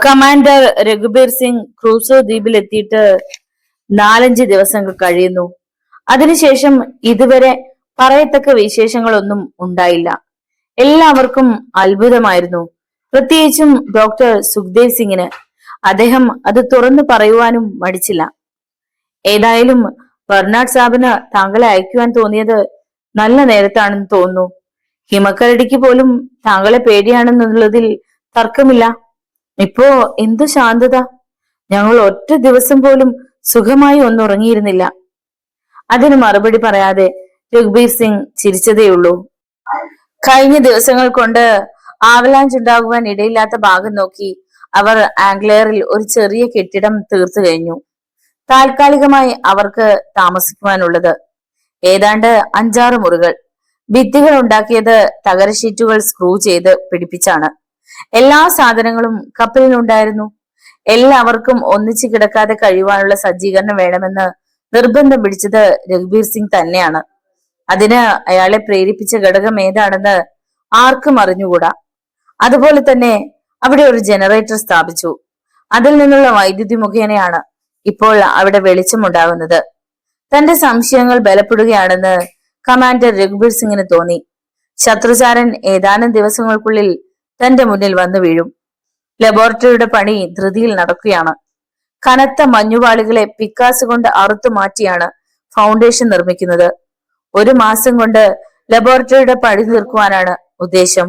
Commander Raghubir Singh Crusoe ദ്വീപിലെത്തിയിട്ട് 4-5 ദിവസങ്ങൾ കഴിയുന്നു. അതിനുശേഷം ഇതുവരെ പറയത്തക്ക വിശേഷങ്ങളൊന്നും ഉണ്ടായില്ല. എല്ലാവർക്കും അത്ഭുതമായിരുന്നു, പ്രത്യേകിച്ചും ഡോക്ടർ സുഖ്ദേവ് സിംഗിന്. അദ്ദേഹം അത് തുറന്നു പറയുവാനും മടിച്ചില്ല. ഏതായാലും ബർണാഡ് സാബിന് താങ്കളെ അയക്കുവാൻ തോന്നിയത് നല്ല നേരത്താണെന്ന് തോന്നുന്നു. ഹിമക്കരടിക്ക് പോലും താങ്കളെ പേടിയാണെന്നുള്ളതിൽ തർക്കമില്ല. ഇപ്പോ എന്തു ശാന്തത! ഞങ്ങൾ ഒറ്റ ദിവസം പോലും സുഖമായി ഒന്നുറങ്ങിയിരുന്നില്ല. അതിന് മറുപടി പറയാതെ രഘുബീർ സിംഗ് ചിരിച്ചതേയുള്ളൂ. കഴിഞ്ഞ ദിവസങ്ങൾ കൊണ്ട് ആവലാഞ്ച് ഉണ്ടാകുവാൻ ഇടയില്ലാത്ത ഭാഗം നോക്കി അവർ ആംഗ്ലയറിൽ ഒരു ചെറിയ കെട്ടിടം തീർത്തു കഴിഞ്ഞു. താൽക്കാലികമായി അവർക്ക് താമസിക്കുവാനുള്ളത് ഏതാണ്ട് 5-6 മുറികൾ. ഭിത്തികൾ ഉണ്ടാക്കിയത് തകര ഷീറ്റുകൾ സ്ക്രൂ ചെയ്ത് പിടിപ്പിച്ചാണ്. എല്ലാ സാധനങ്ങളും കപ്പലിലുണ്ടായിരുന്നു. എല്ലാവർക്കും ഒന്നിച്ചു കിടക്കാതെ കഴിയുവാനുള്ള സജ്ജീകരണം വേണമെന്ന് നിർബന്ധം പിടിച്ചത് രഘുബീർ സിംഗ് തന്നെയാണ്. അതിന് അയാളെ പ്രേരിപ്പിച്ച ഘടകം ഏതാണെന്ന് ആർക്കും അറിഞ്ഞുകൂടാ. അതുപോലെ തന്നെ അവിടെ ഒരു ജനറേറ്റർ സ്ഥാപിച്ചു. അതിൽ നിന്നുള്ള വൈദ്യുതി മുഖേനയാണ് ഇപ്പോൾ അവിടെ വെളിച്ചമുണ്ടാകുന്നത്. തന്റെ സംശയങ്ങൾ ബലപ്പെടുകയാണെന്ന് കമാൻഡർ രഘുബീർ സിംഗിന് തോന്നി. ശത്രുചാരൻ ഏതാനും ദിവസങ്ങൾക്കുള്ളിൽ തന്റെ മുന്നിൽ വന്നു വീഴും. ലബോറട്ടറിയുടെ പണി ധൃതിയിൽ നടക്കുകയാണ്. കനത്ത മഞ്ഞുപാളികളെ പിക്കാസ് കൊണ്ട് അറുത്തു മാറ്റിയാണ് ഫൗണ്ടേഷൻ നിർമ്മിക്കുന്നത്. 1 മാസം കൊണ്ട് ലബോറട്ടറിയുടെ പണി തീർക്കുവാനാണ് ഉദ്ദേശം.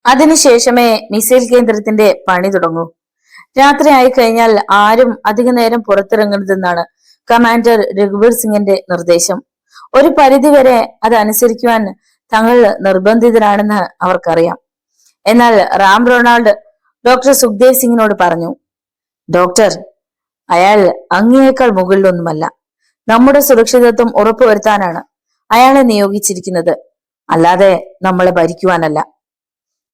അതിനുശേഷമേ മിസൈൽ കേന്ദ്രത്തിന്റെ പണി തുടങ്ങൂ. രാത്രി ആയി കഴിഞ്ഞാൽ ആരും അധിക നേരം പുറത്തിറങ്ങരുതെന്നാണ് കമാൻഡർ രഘുബീർ സിംഗിന്റെ നിർദ്ദേശം. ഒരു പരിധിവരെ അത് അനുസരിക്കുവാൻ തങ്ങൾ നിർബന്ധിതരാണെന്ന് അവർക്കറിയാം. എന്നാൽ റാം റൊണാൾഡ് ഡോക്ടർ സുഖ്ദേവ് സിംഗിനോട് പറഞ്ഞു, ഡോക്ടർ, അയാൾ അങ്ങേയേക്കാൾ മുകളിലൊന്നുമല്ല. നമ്മുടെ സുരക്ഷിതത്വം ഉറപ്പുവരുത്താനാണ് അയാളെ നിയോഗിച്ചിരിക്കുന്നത്, അല്ലാതെ നമ്മളെ ഭരിക്കുവാനല്ല.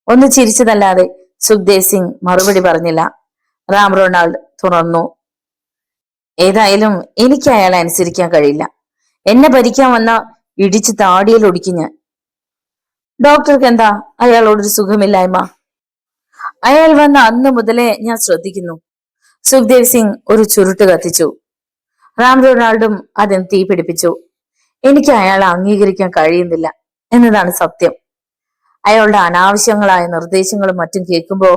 ഒന്ന് ചിരിച്ചതല്ലാതെ സുഖ്ദേവ് സിംഗ് മറുപടി പറഞ്ഞില്ല. റാം റൊണാൾഡ് തുടർന്നു, ഏതായാലും എനിക്ക് അയാളെ അനുസരിക്കാൻ കഴിയില്ല. എന്നെ ഭരിക്കാൻ വന്ന ഇടിച്ച് താടിയിൽ ഒടിക്കും ഞാൻ. ഡോക്ടർക്ക് എന്താ അയാളോടൊരു സുഖമില്ലായ്മ? അയാൾ വന്ന അന്ന് മുതലേ ഞാൻ ശ്രദ്ധിക്കുന്നു. സുഖ്ദേവ് സിംഗ് ഒരു ചുരുട്ട് കത്തിച്ചു. റാം റൊണാൾഡും അതിന് തീ പിടിപ്പിച്ചു. എനിക്ക് അയാളെ അംഗീകരിക്കാൻ കഴിയുന്നില്ല എന്നതാണ് സത്യം. അയാളുടെ അനാവശ്യങ്ങളായ നിർദ്ദേശങ്ങളും മറ്റും കേൾക്കുമ്പോ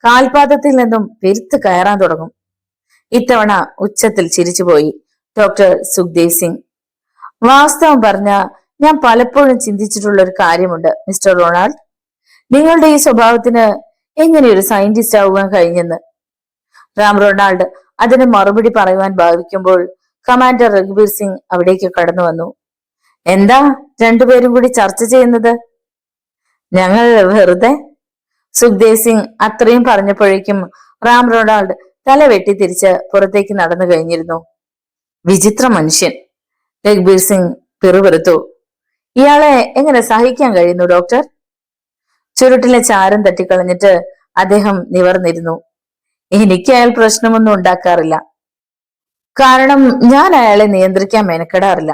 കാൽപാദത്തിൽ നിന്നും പെരുത്ത് കയറാൻ തുടങ്ങും. ഇത്തവണ ഉച്ചത്തിൽ ചിരിച്ചുപോയി ഡോക്ടർ സുഖ്ദേവ് സിംഗ്. വാസ്തവം പറഞ്ഞ ഞാൻ പലപ്പോഴും ചിന്തിച്ചിട്ടുള്ള ഒരു കാര്യമുണ്ട് മിസ്റ്റർ റൊണാൾഡ്. നിങ്ങളുടെ ഈ സ്വഭാവത്തിന് എങ്ങനെ ഒരു സയന്റിസ്റ്റ് ആവുവാൻ കഴിഞ്ഞെന്ന്. റാം റൊണാൾഡ് അതിന് മറുപടി പറയുവാൻ ഭാവിക്കുമ്പോൾ കമാൻഡർ രഘുബീർ സിംഗ് അവിടേക്ക് കടന്നു വന്നു. എന്താ രണ്ടുപേരും കൂടി ചർച്ച ചെയ്യുന്നത്? ഞങ്ങൾ വെറുതെ. സുഖ്ദേവ് സിംഗ് അത്രയും പറഞ്ഞപ്പോഴേക്കും റാം റൊണാൾഡ് തല വെട്ടിത്തിരിച്ച് പുറത്തേക്ക് നടന്നു കഴിഞ്ഞിരുന്നു. വിചിത്ര മനുഷ്യൻ, രഘുബീർ സിംഗ് പിറുപിറുത്തു. ഇയാളെ എങ്ങനെ സഹിക്കാൻ കഴിയുന്നു ഡോക്ടർ? ചുരുട്ടിലെ ചാരം തട്ടിക്കളഞ്ഞിട്ട് അദ്ദേഹം നിവർന്നിരുന്നു. എനിക്ക് അയാൾ പ്രശ്നമൊന്നും ഉണ്ടാക്കാറില്ല. കാരണം ഞാൻ അയാളെ നിയന്ത്രിക്കാൻ മെനക്കെടാറില്ല.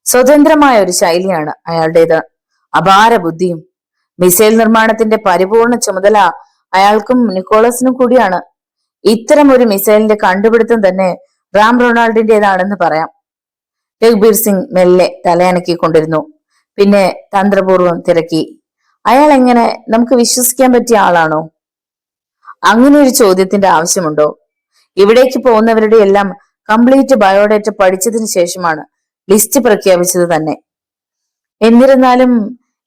സ്വതന്ത്രമായ ഒരു ശൈലിയാണ് അയാളുടേത്. അപാര ബുദ്ധിയും. മിസൈൽ നിർമ്മാണത്തിന്റെ പരിപൂർണ ചുമതല അയാൾക്കും നിക്കോളസിനും കൂടിയാണ്. ഇത്തരം ഒരു മിസൈലിന്റെ കണ്ടുപിടുത്തം തന്നെ റാം റൊണാൾഡിന്റേതാണെന്ന് പറയാം. രഘുബീർ സിംഗ് മെല്ലെ തലയനക്കിക്കൊണ്ടിരുന്നു. പിന്നെ തന്ത്രപൂർവം തിരക്കി, അയാൾ എങ്ങനെ നമുക്ക് വിശ്വസിക്കാൻ പറ്റിയ ആളാണോ? അങ്ങനെ ഒരു ചോദ്യത്തിന്റെ ആവശ്യമുണ്ടോ? ഇവിടേക്ക് പോകുന്നവരുടെ എല്ലാം കംപ്ലീറ്റ് ബയോഡേറ്റ പഠിച്ചതിന് ശേഷമാണ് ലിസ്റ്റ് പ്രഖ്യാപിച്ചത് തന്നെ. എന്നിരുന്നാലും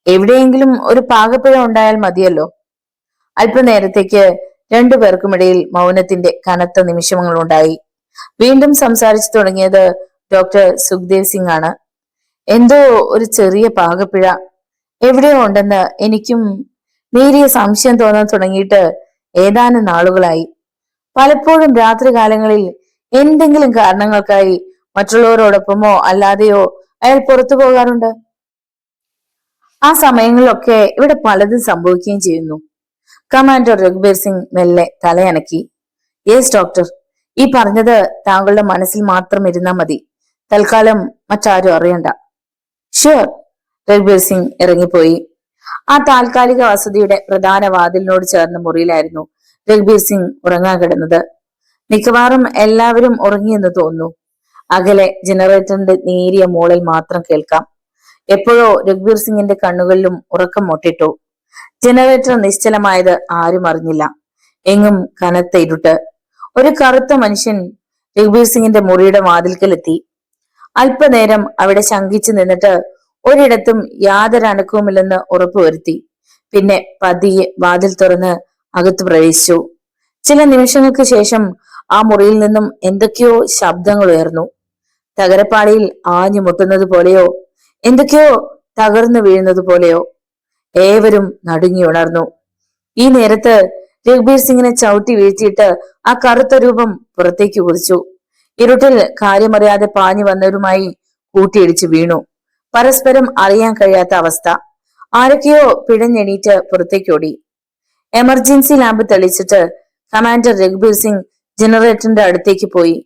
എവിടെയെങ്കിലും ഒരു പാകപ്പിഴ ഉണ്ടായാൽ മതിയല്ലോ. അല്പനേരത്തേക്ക് രണ്ടുപേർക്കുമിടയിൽ മൗനത്തിന്റെ കനത്ത നിമിഷങ്ങൾ ഉണ്ടായി. വീണ്ടും സംസാരിച്ചു തുടങ്ങിയത് ഡോക്ടർ സുഖ്ദേവ് സിംഗ് ആണ്. എന്തോ ഒരു ചെറിയ പാകപ്പിഴ എവിടെയോ ഉണ്ടെന്ന് എനിക്കും നേരിയ സംശയം തോന്നാൻ തുടങ്ങിയിട്ട് ഏതാനും നാളുകളായി. പലപ്പോഴും രാത്രികാലങ്ങളിൽ എന്തെങ്കിലും കാരണങ്ങൾക്കായി മറ്റുള്ളവരോടൊപ്പമോ അല്ലാതെയോ അയാൾ പുറത്തു പോകാറുണ്ട്. ആ സമയങ്ങളിലൊക്കെ ഇവിടെ പലതും സംഭവിക്കുകയും ചെയ്യുന്നു. കമാൻഡർ രഘുബീർ സിംഗ് മെല്ലെ തലയനക്കി. യെസ് ഡോക്ടർ, ഈ പറഞ്ഞത് താങ്കളുടെ മനസ്സിൽ മാത്രം ഇരുന്നാൽ മതി. തൽക്കാലം മറ്റാരും അറിയണ്ട. ഷുവർ. രഘുബീർ സിംഗ് ഇറങ്ങിപ്പോയി. ആ താൽക്കാലിക വസതിയുടെ പ്രധാന വാതിലിനോട് ചേർന്ന മുറിയിലായിരുന്നു രഘുബീർ സിംഗ് ഉറങ്ങാൻ കിടന്നത്. മിക്കവാറും എല്ലാവരും ഉറങ്ങിയെന്ന് തോന്നുന്നു. അകലെ ജനറേറ്ററിന്റെ നേരിയ മൂളൽ മാത്രം കേൾക്കാം. എപ്പോഴോ രഘുബീർ സിംഗിന്റെ കണ്ണുകളിലും ഉറക്കം മുട്ടിട്ടു. ജനറേറ്റർ നിശ്ചലമായത് ആരും അറിഞ്ഞില്ല. എങ്ങും കനത്ത ഇരുട്ട്. ഒരു കറുത്ത മനുഷ്യൻ രഘുബീർ സിംഗിന്റെ മുറിയുടെ വാതിൽക്കലെത്തി. അല്പനേരം അവിടെ ശങ്കിച്ചു നിന്നിട്ട് ഒരിടത്തും യാതൊരു അനക്കവുമില്ലെന്ന് ഉറപ്പുവരുത്തി. പിന്നെ പതിയെ വാതിൽ തുറന്ന് അകത്ത് പ്രവേശിച്ചു. ചില നിമിഷങ്ങൾക്ക് ശേഷം ആ മുറിയിൽ നിന്നും എന്തൊക്കെയോ ശബ്ദങ്ങൾ ഉയർന്നു. തകരപ്പാടിയിൽ ആഞ്ഞു മുട്ടുന്നത് പോലെയോ എന്തൊക്കെയോ തകർന്നു വീഴുന്നത് പോലെയോ. ഏവരും നടുങ്ങി ഉണർന്നു. ഈ നേരത്ത് രഘുബീർ സിംഗിനെ ചവിട്ടി വീഴ്ത്തിയിട്ട് ആ കറുത്ത രൂപം പുറത്തേക്ക് കുതിച്ചു. ഇരുട്ടിൽ കാര്യമറിയാതെ പാഞ്ഞു വന്നവരുമായി കൂട്ടിയിടിച്ചു വീണു. പരസ്പരം അറിയാൻ കഴിയാത്ത അവസ്ഥ. ആരൊക്കെയോ പിഴഞ്ഞെണീറ്റ് പുറത്തേക്കോടി. എമർജൻസി ലാമ്പ് തെളിച്ചിട്ട് കമാൻഡർ രഘുബീർ സിംഗ് ജനറേറ്ററിന്റെ അടുത്തേക്ക് പോയി.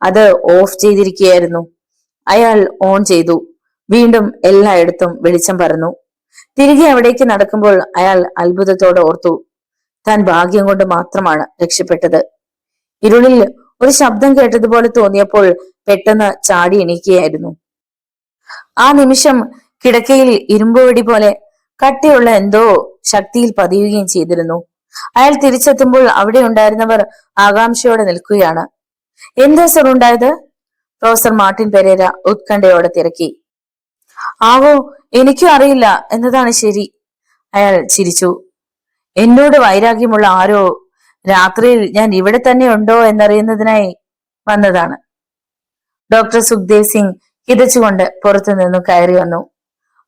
അത് ഓഫ് ചെയ്തിരിക്കുകയായിരുന്നു. അയാൾ ഓൺ ചെയ്തു. വീണ്ടും എല്ലായിടത്തും വെളിച്ചം പരന്നു. തിരികെ അവിടേക്ക് നടക്കുമ്പോൾ അയാൾ അത്ഭുതത്തോടെ ഓർത്തു, താൻ ഭാഗ്യം കൊണ്ട് മാത്രമാണ് രക്ഷപ്പെട്ടത്. ഇരുളിൽ ഒരു ശബ്ദം കേട്ടതുപോലെ തോന്നിയപ്പോൾ പെട്ടെന്ന് ചാടി എണീക്കുകയായിരുന്നു. ആ നിമിഷം കിടക്കയിൽ ഇരുമ്പുവടി പോലെ കട്ടിയുള്ള എന്തോ ശക്തിയിൽ പതിയുകയും ചെയ്തിരുന്നു. അയാൾ തിരിച്ചെത്തുമ്പോൾ അവിടെ ഉണ്ടായിരുന്നവർ ആകാംക്ഷയോടെ നിൽക്കുകയാണ്. എന്താ സർ ഉണ്ടായത്? പ്രൊഫസർ മാർട്ടിൻ പെരേര ഉത്കണ്ഠയോടെ തിരക്കി. ആവോ, എനിക്കും അറിയില്ല എന്നതാണ് ശരി. അയാൾ ചിരിച്ചു. എന്നോട് വൈരാഗ്യമുള്ള ആരോ രാത്രിയിൽ ഞാൻ ഇവിടെ തന്നെ ഉണ്ടോ എന്നറിയുന്നതിനായി വന്നതാണ്. ഡോക്ടർ സുഖ്ദേവ് സിംഗ് കിതച്ചുകൊണ്ട് പുറത്തു നിന്നും കയറി വന്നു.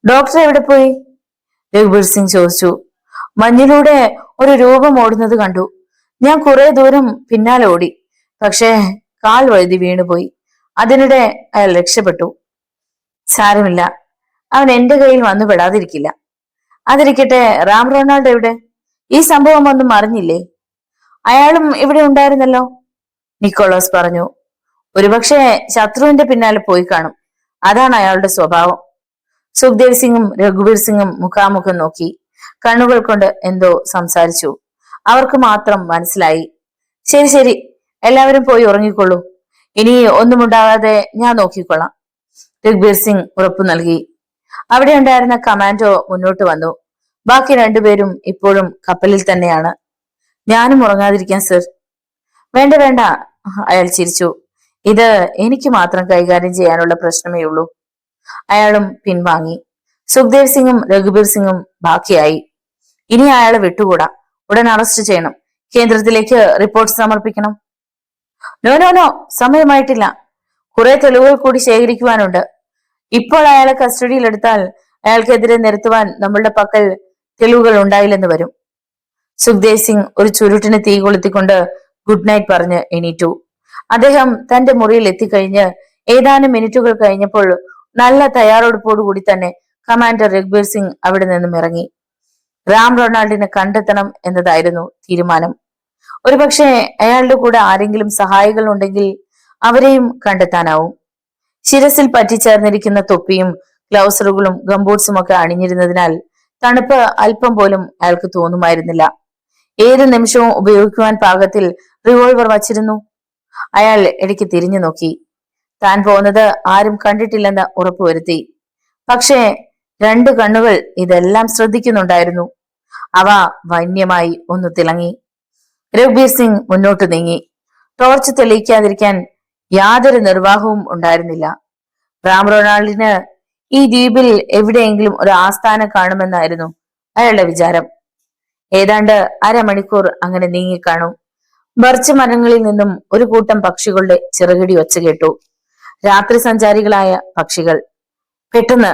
ഡോക്ടർ എവിടെ പോയി? രഘുബീർ സിംഗ് ചോദിച്ചു. മഞ്ഞിലൂടെ ഒരു രൂപം ഓടുന്നത് കണ്ടു. ഞാൻ കുറെ ദൂരം പിന്നാലെ ഓടി. പക്ഷേ കാൽ വഴുതി വീണുപോയി. അതിനിടെ അയാൾ രക്ഷപ്പെട്ടു. സാരമില്ല, അവൻ എന്റെ കയ്യിൽ വന്നു പെടാതിരിക്കില്ല. അതിരിക്കട്ടെ, റാം റൊണാൾഡ് എവിടെ? ഈ സംഭവം ഒന്നും അറിഞ്ഞില്ലേ? അയാളും ഇവിടെ ഉണ്ടായിരുന്നല്ലോ, നിക്കോളാസ് പറഞ്ഞു. ഒരുപക്ഷെ ശത്രുവിന്റെ പിന്നാലെ പോയി കാണും. അതാണ് അയാളുടെ സ്വഭാവം. സുഖ്ദേവ് സിംഗും രഘുബീർ സിംഗും മുഖാമുഖം നോക്കി. കണ്ണുകൾ കൊണ്ട് എന്തോ സംസാരിച്ചു. അവർക്ക് മാത്രം മനസ്സിലായി. ശരി ശരി, എല്ലാവരും പോയി ഉറങ്ങിക്കൊള്ളൂ. ഇനി ഒന്നും ഉണ്ടാകാതെ ഞാൻ നോക്കിക്കൊള്ളാം, രഘുബീർ സിംഗ് ഉറപ്പു നൽകി. അവിടെ ഉണ്ടായിരുന്ന കമാൻഡോ മുന്നോട്ട് വന്നു. ബാക്കി രണ്ടുപേരും ഇപ്പോഴും കപ്പലിൽ തന്നെയാണ്. ഞാനും ഉറങ്ങാതിരിക്കാൻ സർ. വേണ്ട വേണ്ട, അയാൾ ചിരിച്ചു. ഇത് എനിക്ക് മാത്രം കൈകാര്യം ചെയ്യാനുള്ള പ്രശ്നമേ ഉള്ളൂ. അയാളും പിൻവാങ്ങി. സുഖ്ദേവ് സിംഗും രഘുബീർ സിംഗും ബാക്കിയായി. ഇനി അയാളെ വിട്ടുകൂടാ. ഉടൻ അറസ്റ്റ് ചെയ്യണം. കേന്ദ്രത്തിലേക്ക് റിപ്പോർട്ട് സമർപ്പിക്കണം. നോ നോ നോ, സമയമായിട്ടില്ല. കുറെ തെളിവുകൾ കൂടി ശേഖരിക്കുവാനുണ്ട്. ഇപ്പോൾ അയാളെ കസ്റ്റഡിയിൽ എടുത്താൽ അയാൾക്കെതിരെ നിരത്തുവാൻ നമ്മളുടെ പക്കൽ തെളിവുകൾ ഉണ്ടായില്ലെന്ന് വരും. സുഖ്ദേവ് സിംഗ് ഒരു ചുരുട്ടിന് തീ കൊളുത്തിക്കൊണ്ട് ഗുഡ് നൈറ്റ് പറഞ്ഞ് എണീറ്റു. അദ്ദേഹം തന്റെ മുറിയിൽ എത്തിക്കഴിഞ്ഞ് ഏതാനും മിനിറ്റുകൾ കഴിഞ്ഞപ്പോൾ നല്ല തയ്യാറെടുപ്പോടുകൂടി തന്നെ കമാൻഡർ രഘുബീർ സിംഗ് അവിടെ നിന്നും ഇറങ്ങി. റാം റൊണാൾഡിനെ കണ്ടെത്തണം എന്നതായിരുന്നു തീരുമാനം. ഒരുപക്ഷെ അയാളുടെ കൂടെ ആരെങ്കിലും സഹായികൾ ഉണ്ടെങ്കിൽ അവരെയും കണ്ടെത്താനാവും. ശിരസിൽ പറ്റിച്ചേർന്നിരിക്കുന്ന തൊപ്പിയും ഗ്ലൗസറുകളും ഗംബൂട്ട്സും ഒക്കെ അണിഞ്ഞിരുന്നതിനാൽ തണുപ്പ് അല്പം പോലും അയാൾക്ക് തോന്നുമായിരുന്നില്ല. ഏത് നിമിഷവും ഉപയോഗിക്കുവാൻ പാകത്തിൽ റിവോൾവർ വച്ചിരുന്നു. അയാൾ ഇടയ്ക്ക് തിരിഞ്ഞു നോക്കി. താൻ പോകുന്നത് ആരും കണ്ടിട്ടില്ലെന്ന് ഉറപ്പുവരുത്തി. പക്ഷേ രണ്ട് കണ്ണുകൾ ഇതെല്ലാം ശ്രദ്ധിക്കുന്നുണ്ടായിരുന്നു. അവ വന്യമായി ഒന്ന് തിളങ്ങി. രഘുബീർ സിംഗ് മുന്നോട്ട് നീങ്ങി. ടോർച്ച് തെളിയിക്കാതിരിക്കാൻ യാതൊരു നിർവാഹവും ഉണ്ടായിരുന്നില്ല. റാം റൊണാൾഡിന് ഈ ദ്വീപിൽ എവിടെയെങ്കിലും ഒരു ആസ്ഥാനം കാണുമെന്നായിരുന്നു അയാളുടെ വിചാരം. ഏതാണ്ട് അരമണിക്കൂർ അങ്ങനെ നീങ്ങിക്കാണും. ബർച്ച് മരങ്ങളിൽ നിന്നും ഒരു കൂട്ടം പക്ഷികളുടെ ചിറകടി ഒച്ച കേട്ടു. രാത്രി സഞ്ചാരികളായ പക്ഷികൾ. പെട്ടെന്ന്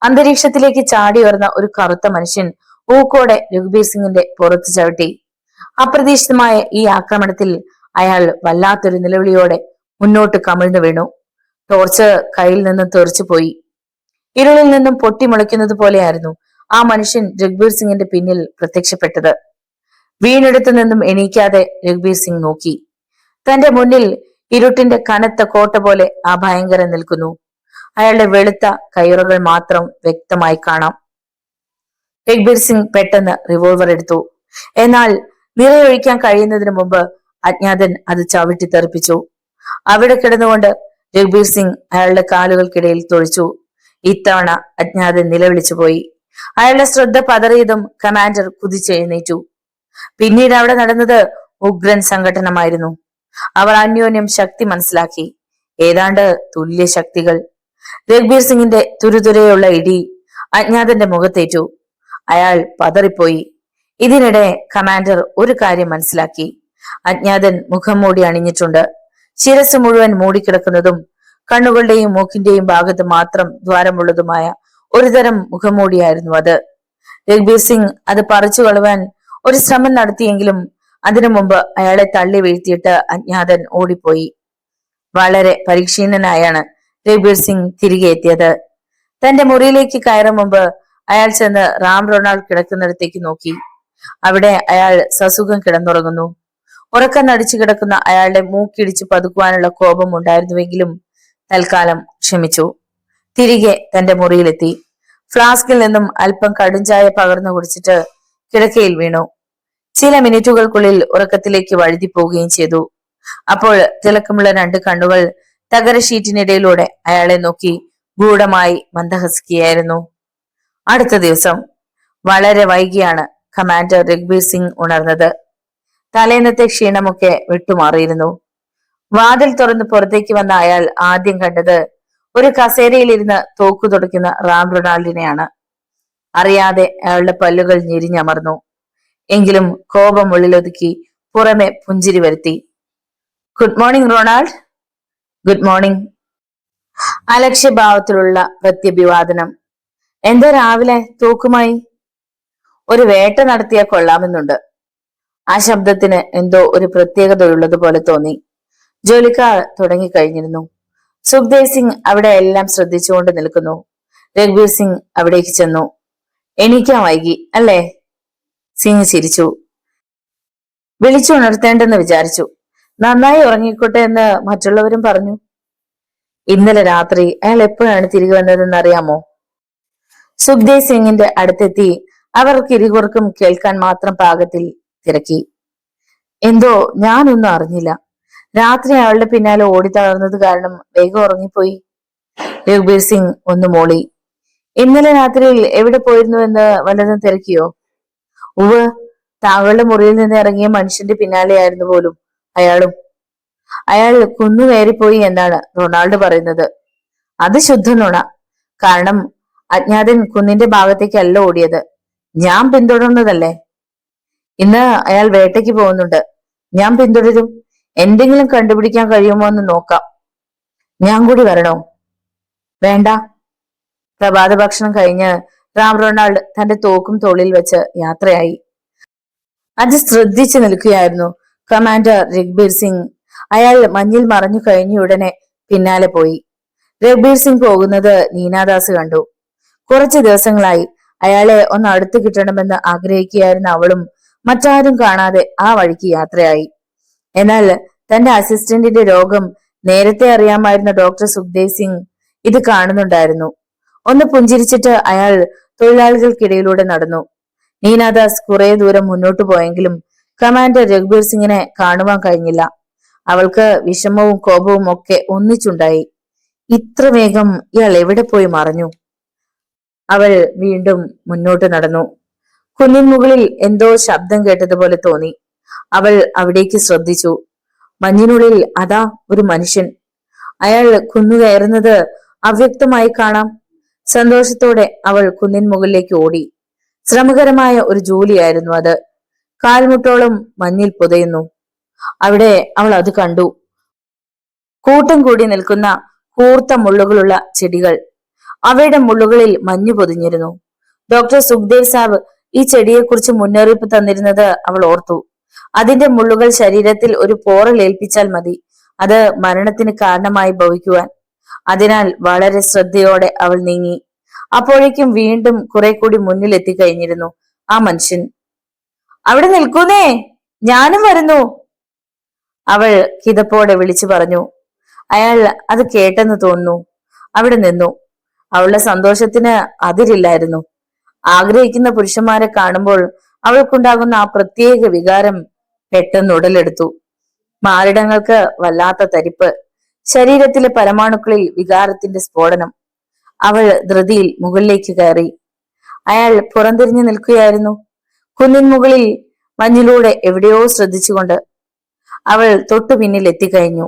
അന്തരീക്ഷത്തിലേക്ക് ചാടി ഉയർന്ന ഒരു കറുത്ത മനുഷ്യൻ ഊക്കോടെ രഘുബീർ സിംഗിന്റെ പുറത്ത് ചവിട്ടി. അപ്രതീക്ഷിതമായ ഈ ആക്രമണത്തിൽ അയാൾ വല്ലാത്തൊരു നിലവിളിയോടെ മുന്നോട്ട് കമിഴ്ന്നു വീണു. ടോർച്ച് കയ്യിൽ നിന്നും തെറിച്ചു പോയി. ഇരുളിൽ നിന്നും പൊട്ടിമുളയ്ക്കുന്നത് പോലെയായിരുന്നു ആ മനുഷ്യൻ രഘുബീർ സിംഗിന്റെ പിന്നിൽ പ്രത്യക്ഷപ്പെട്ടത്. വീണെടുത്തു നിന്നും എണീക്കാതെ രഘുബീർ സിംഗ് നോക്കി. തന്റെ മുന്നിൽ ഇരുട്ടിന്റെ കനത്ത കോട്ട പോലെ ആ ഭയങ്കരൻ നിൽക്കുന്നു. അയാളുടെ വെളുത്ത കയ്യുറകൾ മാത്രം വ്യക്തമായി കാണാം. രഘുബീർ സിംഗ് പെട്ടെന്ന് റിവോൾവർ എടുത്തു. എന്നാൽ നിറയൊഴിക്കാൻ കഴിയുന്നതിന് മുമ്പ് അജ്ഞാതൻ അത് ചവിട്ടി തെറിപ്പിച്ചു. അവിടെ കിടന്നുകൊണ്ട് രഘുബീർ സിംഗ് അയാളുടെ കാലുകൾക്കിടയിൽ തൊഴിച്ചു. ഇത്തവണ അജ്ഞാതൻ നിലവിളിച്ചു പോയി. അയാളുടെ ശ്രദ്ധ പതറിയതും കമാൻഡർ കുതിച്ചെഴുന്നേറ്റു. പിന്നീട് അവിടെ നടന്നത് ഉഗ്രൻ സംഘടനമായിരുന്നു. അവർ അന്യോന്യം ശക്തി മനസ്സിലാക്കി. ഏതാണ്ട് തുല്യ ശക്തികൾ. രഘുബീർ സിംഗിന്റെ തുരുതുരയുള്ള ഇടി അജ്ഞാതന്റെ മുഖത്തേറ്റു. അയാൾ പതറിപ്പോയി. ഇതിനിടെ കമാൻഡർ ഒരു കാര്യം മനസ്സിലാക്കി. അജ്ഞാതൻ മുഖം മൂടി അണിഞ്ഞിട്ടുണ്ട്. ശിരസ് മുഴുവൻ മൂടിക്കിടക്കുന്നതും കണ്ണുകളുടെയും മൂക്കിന്റെയും ഭാഗത്ത് മാത്രം ദ്വാരമുള്ളതുമായ ഒരുതരം മുഖംമൂടിയായിരുന്നു അത്. രഘുബീർ സിംഗ് അത് പറിച്ചു കളവാൻ ഒരു ശ്രമം നടത്തിയെങ്കിലും അതിനു മുമ്പ് അയാളെ തള്ളി വീഴ്ത്തിയിട്ട് അജ്ഞാതൻ ഓടിപ്പോയി. വളരെ പരിക്ഷീണനായാണ് രഘുബീർ സിംഗ് തിരികെ എത്തിയത്. തന്റെ മുറിയിലേക്ക് കയറും മുമ്പ് അയാൾ ചെന്ന് റാം റൊണാൾഡ് കിടക്കുന്നിടത്തേക്ക് നോക്കി. അവിടെ അയാൾ സസുഖം കിടന്നുറങ്ങുന്നു. ഉറക്കം നടിച്ചു കിടക്കുന്ന അയാളുടെ മൂക്കിടിച്ച് പതുക്കുവാനുള്ള കോപം ഉണ്ടായിരുന്നുവെങ്കിലും തൽക്കാലം ക്ഷമിച്ചു. തിരികെ തന്റെ മുറിയിലെത്തി. ഫ്ലാസ്കിൽ നിന്നും അല്പം കടുംചായ പകർന്നു കുടിച്ചിട്ട് കിടക്കയിൽ വീണു. ചില മിനിറ്റുകൾക്കുള്ളിൽ ഉറക്കത്തിലേക്ക് വഴുതി പോവുകയും ചെയ്തു. അപ്പോൾ തിളക്കമുള്ള രണ്ട് കണ്ണുകൾ തകര ഷീറ്റിനിടയിലൂടെ അയാളെ നോക്കി ഗൂഢമായി മന്ദഹസിക്കുകയായിരുന്നു. അടുത്ത ദിവസം വളരെ വൈകിയാണ് കമാൻഡർ രഘുബീർ സിംഗ് ഉണർന്നത്. തലേന്നത്തെ ക്ഷീണമൊക്കെ വിട്ടുമാറിയിരുന്നു. വാതിൽ തുറന്ന് പുറത്തേക്ക് വന്ന അയാൾ ആദ്യം കണ്ടത് ഒരു കസേരയിലിരുന്ന് തോക്കു തുടയ്ക്കുന്ന റാം റൊണാൾഡിനെയാണ്. അറിയാതെ അയാളുടെ പല്ലുകൾ ഞെരിഞ്ഞമർന്നു. എങ്കിലും കോപം ഉള്ളിലൊതുക്കി പുറമെ പുഞ്ചിരി വരുത്തി. Good morning Ronald. Good morning. അലക്ഷ്യഭാവത്തിലുള്ള പ്രത്യഭിവാദനം. എന്താ രാവിലെ തോക്കുമായി? ഒരു വേട്ട നടത്തിയാൽ കൊള്ളാമെന്നുണ്ട്. ആ ശബ്ദത്തിന് എന്തോ ഒരു പ്രത്യേകത ഉള്ളതുപോലെ തോന്നി. ജോലിക്കാർ തുടങ്ങിക്കഴിഞ്ഞിരുന്നു. സുഖ്ദേവ് സിംഗ് അവിടെ എല്ലാം ശ്രദ്ധിച്ചുകൊണ്ട് നിൽക്കുന്നു. രഘുബീർ സിംഗ് അവിടേക്ക് ചെന്നു. എണീക്കാൻ വൈകി അല്ലേ? സിംഗ് ചിരിച്ചു. വിളിച്ചുണർത്തേണ്ടെന്ന് വിചാരിച്ചു. നന്നായി ഉറങ്ങിക്കോട്ടെ എന്ന് മറ്റുള്ളവരും പറഞ്ഞു. ഇന്നലെ രാത്രി അയാൾ എപ്പോഴാണ് തിരികെ വന്നതെന്ന് അറിയാമോ? സുഖ്ദേവ് സിംഗിന്റെ അടുത്തെത്തി അവർക്ക് ഇരുവർക്കും കേൾക്കാൻ മാത്രം പാകത്തിൽ തിരക്കി. എന്തോ ഞാനൊന്നും അറിഞ്ഞില്ല. രാത്രി അയാളുടെ പിന്നാലെ ഓടി തളർന്നത് കാരണം വേഗം ഉറങ്ങിപ്പോയി. രഘുബീർ സിംഗ് ഒന്ന് മോളി. ഇന്നലെ രാത്രിയിൽ എവിടെ പോയിരുന്നു എന്ന് വല്ലതും തിരക്കിയോ? ഉവ്, താങ്കളുടെ മുറിയിൽ നിന്ന് ഇറങ്ങിയ മനുഷ്യന്റെ പിന്നാലെയായിരുന്നു പോലും അയാളും. അയാൾ കുന്നു കയറിപ്പോയി എന്നാണ് റൊണാൾഡ് പറയുന്നത്. അത് ശുദ്ധ നുണ. കാരണം അജ്ഞാതൻ കുന്നിന്റെ ഭാഗത്തേക്കല്ല ഓടിയത്. ഞാൻ പിന്തുടർന്നതല്ലേ. ഇന്ന് അയാൾ വേട്ടയ്ക്ക് പോകുന്നുണ്ട്. ഞാൻ പിന്തുടരും. എന്തെങ്കിലും കണ്ടുപിടിക്കാൻ കഴിയുമോ എന്ന് നോക്കാം. ഞാൻ കൂടി വരണോ? വേണ്ട. പ്രഭാത ഭക്ഷണം കഴിഞ്ഞ് റാം റൊണാൾഡ് തന്റെ തോക്കും തോളിൽ വെച്ച് യാത്രയായി. അത് ശ്രദ്ധിച്ചു നിൽക്കുകയായിരുന്നു കമാൻഡർ രഘുബീർ സിംഗ്. അയാൾ മഞ്ഞിൽ മറഞ്ഞു കഴിഞ്ഞയുടനെ പിന്നാലെ പോയി. രഘുബീർ സിംഗ് പോകുന്നത് നീനാദാസ് കണ്ടു. കുറച്ചു ദിവസങ്ങളായി അയാളെ ഒന്ന് അടുത്ത് കിട്ടണമെന്ന് ആഗ്രഹിക്കുകയായിരുന്ന അവളും മറ്റാരും കാണാതെ ആ വഴിക്ക് യാത്രയായി. എന്നാൽ തന്റെ അസിസ്റ്റന്റിന്റെ രോഗം നേരത്തെ അറിയാമായിരുന്ന ഡോക്ടർ സുഖ്ദേവ് സിംഗ് ഇത് കാണുന്നുണ്ടായിരുന്നു. ഒന്ന് പുഞ്ചിരിച്ചിട്ട് അയാൾ തൊഴിലാളികൾക്കിടയിലൂടെ നടന്നു. നീനാദാസ് കുറെ ദൂരം മുന്നോട്ടു പോയെങ്കിലും കമാൻഡർ രഘുബീർ സിംഗിനെ കാണുവാൻ കഴിഞ്ഞില്ല. അവൾക്ക് വിഷമവും കോപവും ഒക്കെ ഒന്നിച്ചുണ്ടായി. ഇത്ര വേഗം ഇയാൾ എവിടെ പോയി മറഞ്ഞു? അവൾ വീണ്ടും മുന്നോട്ട് നടന്നു. കുന്നിൻ മുകളിൽ എന്തോ ശബ്ദം കേട്ടതുപോലെ തോന്നി. അവൾ അവിടേക്ക് ശ്രദ്ധിച്ചു. മഞ്ഞിനുള്ളിൽ അതാ ഒരു മനുഷ്യൻ. അയാൾ കുന്നു കയറുന്നത് അവ്യക്തമായി കാണാം. സന്തോഷത്തോടെ അവൾ കുന്നിൻ മുകളിലേക്ക് ഓടി. ശ്രമകരമായ ഒരു ജോലിയായിരുന്നു അത്. കാൽമുട്ടോളം മഞ്ഞിൽ പുതയുന്നു. അവിടെ അവൾ അത് കണ്ടു. കൂട്ടം കൂടി നിൽക്കുന്ന കൂർത്ത മുള്ളുകളുള്ള ചെടികൾ. അവയുടെ മുള്ളുകളിൽ മഞ്ഞു പൊതിഞ്ഞിരുന്നു. ഡോക്ടർ സുഖ്ദേവ് സാബ് ഈ ചെടിയെക്കുറിച്ച് മുന്നറിയിപ്പ് തന്നിരുന്നത് അവൾ ഓർത്തു. അതിന്റെ മുള്ളുകൾ ശരീരത്തിൽ ഒരു പോറൽ ഏൽപ്പിച്ചാൽ മതി അത് മരണത്തിന് കാരണമായി ഭവിക്കുവാൻ. അതിനാൽ വളരെ ശ്രദ്ധയോടെ അവൾ നീങ്ങി. അപ്പോഴേക്കും വീണ്ടും കുറെ കൂടി മുന്നിൽ എത്തിക്കഴിഞ്ഞിരുന്നു ആ മനുഷ്യൻ. അവിടെ നിൽക്കുന്നേ, ഞാനും വരുന്നു, അവൾ കിതപ്പോടെ വിളിച്ചു പറഞ്ഞു. അയാൾ അത് കേട്ടെന്ന് തോന്നുന്നു. അവിടെ നിന്നു. അവളുടെ സന്തോഷത്തിന് അതിരില്ലായിരുന്നു. ആഗ്രഹിക്കുന്ന പുരുഷന്മാരെ കാണുമ്പോൾ അവൾക്കുണ്ടാകുന്ന ആ പ്രത്യേക വികാരം പെട്ടെന്ന് ഉടലെടുത്തു. മാറിടങ്ങൾക്ക് വല്ലാത്ത തരിപ്പ്, ശരീരത്തിലെ പരമാണുക്കളിൽ വികാരത്തിന്റെ സ്ഫോടനം. അവൾ ധൃതിയിൽ മുകളിലേക്ക് കയറി. അയാൾ പുറംതിരിഞ്ഞു നിൽക്കുകയായിരുന്നു, കുന്നിൻ മുകളിൽ മഞ്ഞിലൂടെ എവിടെയോ ശ്രദ്ധിച്ചുകൊണ്ട്. അവൾ തൊട്ടു പിന്നിൽ എത്തിക്കഴിഞ്ഞു.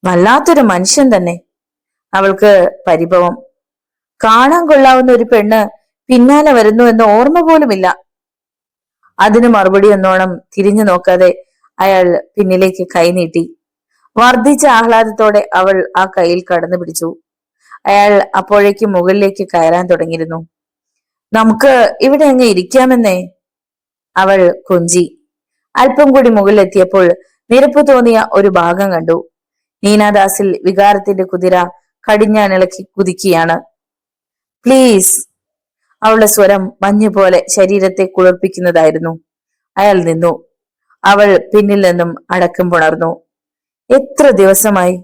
വല്ലാത്തൊരു മനുഷ്യൻ തന്നെ. അവൾക്ക് പരിഭവം. കാണാൻ കൊള്ളാവുന്ന ഒരു പെണ്ണ് പിന്നാലെ വരുന്നു എന്ന ഓർമ്മ പോലുമില്ല. അതിന് മറുപടി എന്നോണം തിരിഞ്ഞു നോക്കാതെ അയാൾ പിന്നിലേക്ക് കൈനീട്ടി. വർദ്ധിച്ച ആഹ്ലാദത്തോടെ അവൾ ആ കയ്യിൽ കടന്നു പിടിച്ചു. അയാൾ അപ്പോഴേക്കും മുകളിലേക്ക് കയറാൻ തുടങ്ങിയിരുന്നു. നമുക്ക് ഇവിടെ അങ്ങ് ഇരിക്കാമെന്നേ, അവൾ കൊഞ്ചി. അല്പം കൂടി മുകളിലെത്തിയപ്പോൾ നിരപ്പ് തോന്നിയ ഒരു ഭാഗം കണ്ടു. നീനാദാസിൽ വികാരത്തിന്റെ കുതിര കടിഞ്ഞാണിളക്കി കുതിക്കുകയാണ്. പ്ലീസ്. അവളുടെ സ്വരം മഞ്ഞുപോലെ ശരീരത്തെ കുളിർപ്പിക്കുന്നതായിരുന്നു. അയാൾ നിന്നു. അവൾ പിന്നിൽ നിന്നും അടക്കം പുണർന്നു. എത്ര ദിവസമായി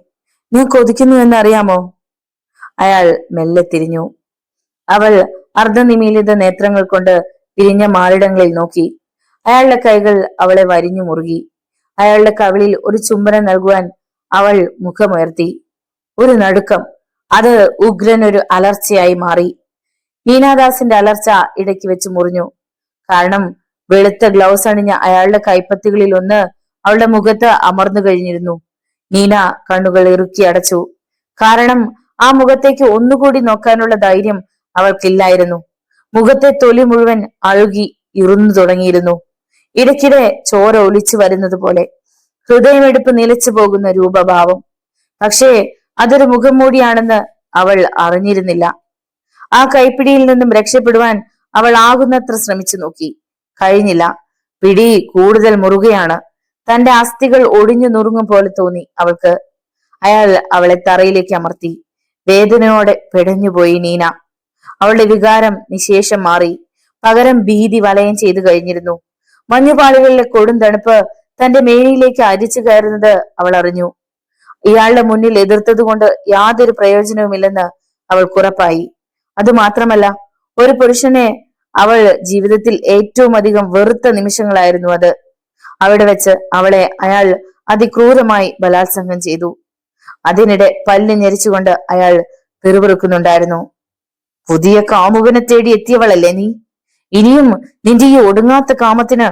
ഞാൻ കൊതിക്കുന്നു എന്നറിയാമോ? അയാൾ മെല്ലെ തിരിഞ്ഞു. അവൾ അർദ്ധനിമീലിത നേത്രങ്ങൾ കൊണ്ട് പിരിഞ്ഞ മാറിടങ്ങളിൽ നോക്കി. അയാളുടെ കൈകൾ അവളെ വരിഞ്ഞു മുറുകി. അയാളുടെ കവിളിൽ ഒരു ചുംബനം നൽകുവാൻ അവൾ മുഖമുയർത്തി. ഒരു നടുക്കം, അത് ഉഗ്രനൊരു അലർച്ചയായി മാറി. നീനാദാസിന്റെ അലർച്ച ഇടയ്ക്ക് വെച്ച് മുറിഞ്ഞു. കാരണം വെളുത്ത ഗ്ലൗസ് അണിഞ്ഞ അയാളുടെ കൈപ്പത്തികളിൽ ഒന്ന് അവളുടെ മുഖത്ത് അമർന്നു കഴിഞ്ഞിരുന്നു. നീന കണ്ണുകൾ ഇറുക്കി അടച്ചു. കാരണം ആ മുഖത്തേക്ക് ഒന്നുകൂടി നോക്കാനുള്ള ധൈര്യം അവൾക്കില്ലായിരുന്നു. മുഖത്തെ തൊലി മുഴുവൻ അഴുകി ഇറുന്നു തുടങ്ങിയിരുന്നു. ഇടയ്ക്കിടെ ചോര ഒലിച്ചു വരുന്നത് പോലെ, ഹൃദയമെടുപ്പ് നിലച്ചു പോകുന്ന രൂപഭാവം. പക്ഷേ അതൊരു മുഖം മൂടിയാണെന്ന് അവൾ അറിഞ്ഞിരുന്നില്ല. ആ കൈപ്പിടിയിൽ നിന്നും രക്ഷപ്പെടുവാൻ അവൾ ആകുന്നത്ര ശ്രമിച്ചു നോക്കി. കഴിഞ്ഞില്ല. പിടി കൂടുതൽ മുറുകയാണ്. തന്റെ അസ്ഥികൾ ഒടിഞ്ഞു നുറുങ്ങും പോലെ തോന്നി അവൾക്ക്. അയാൾ അവളെ തറയിലേക്ക് അമർത്തി. വേദനയോടെ പെടഞ്ഞുപോയി നീന. അവളുടെ വികാരം നിശേഷം മാറി. പകരം ഭീതി വലയം ചെയ്തു കഴിഞ്ഞിരുന്നു. മഞ്ഞുപാളികളിലെ കൊടും തണുപ്പ് തന്റെ മേനിയിലേക്ക് അരിച്ചു കയറുന്നത് അവൾ അറിഞ്ഞു. ഇയാളുടെ മുന്നിൽ എതിർത്തത് കൊണ്ട് യാതൊരു പ്രയോജനവുമില്ലെന്ന് അവൾക്കുറപ്പായി. അതുമാത്രമല്ല, ഒരു പുരുഷനെ അവൾ ജീവിതത്തിൽ ഏറ്റവും അധികം വെറുത്ത നിമിഷങ്ങളായിരുന്നു അത്. അവിടെ വെച്ച് അവളെ അയാൾ അതിക്രൂരമായി ബലാത്സംഗം ചെയ്തു. അതിനിടെ പല്ല് ഞെരിച്ചുകൊണ്ട് അയാൾ പിറുപിറുക്കുന്നുണ്ടായിരുന്നു. പുതിയ കാമുകനെ തേടി എത്തിയവളല്ലേ നീ? ഇനിയും നിന്റെ ഈ ഒടുങ്ങാത്ത കാമത്തിന്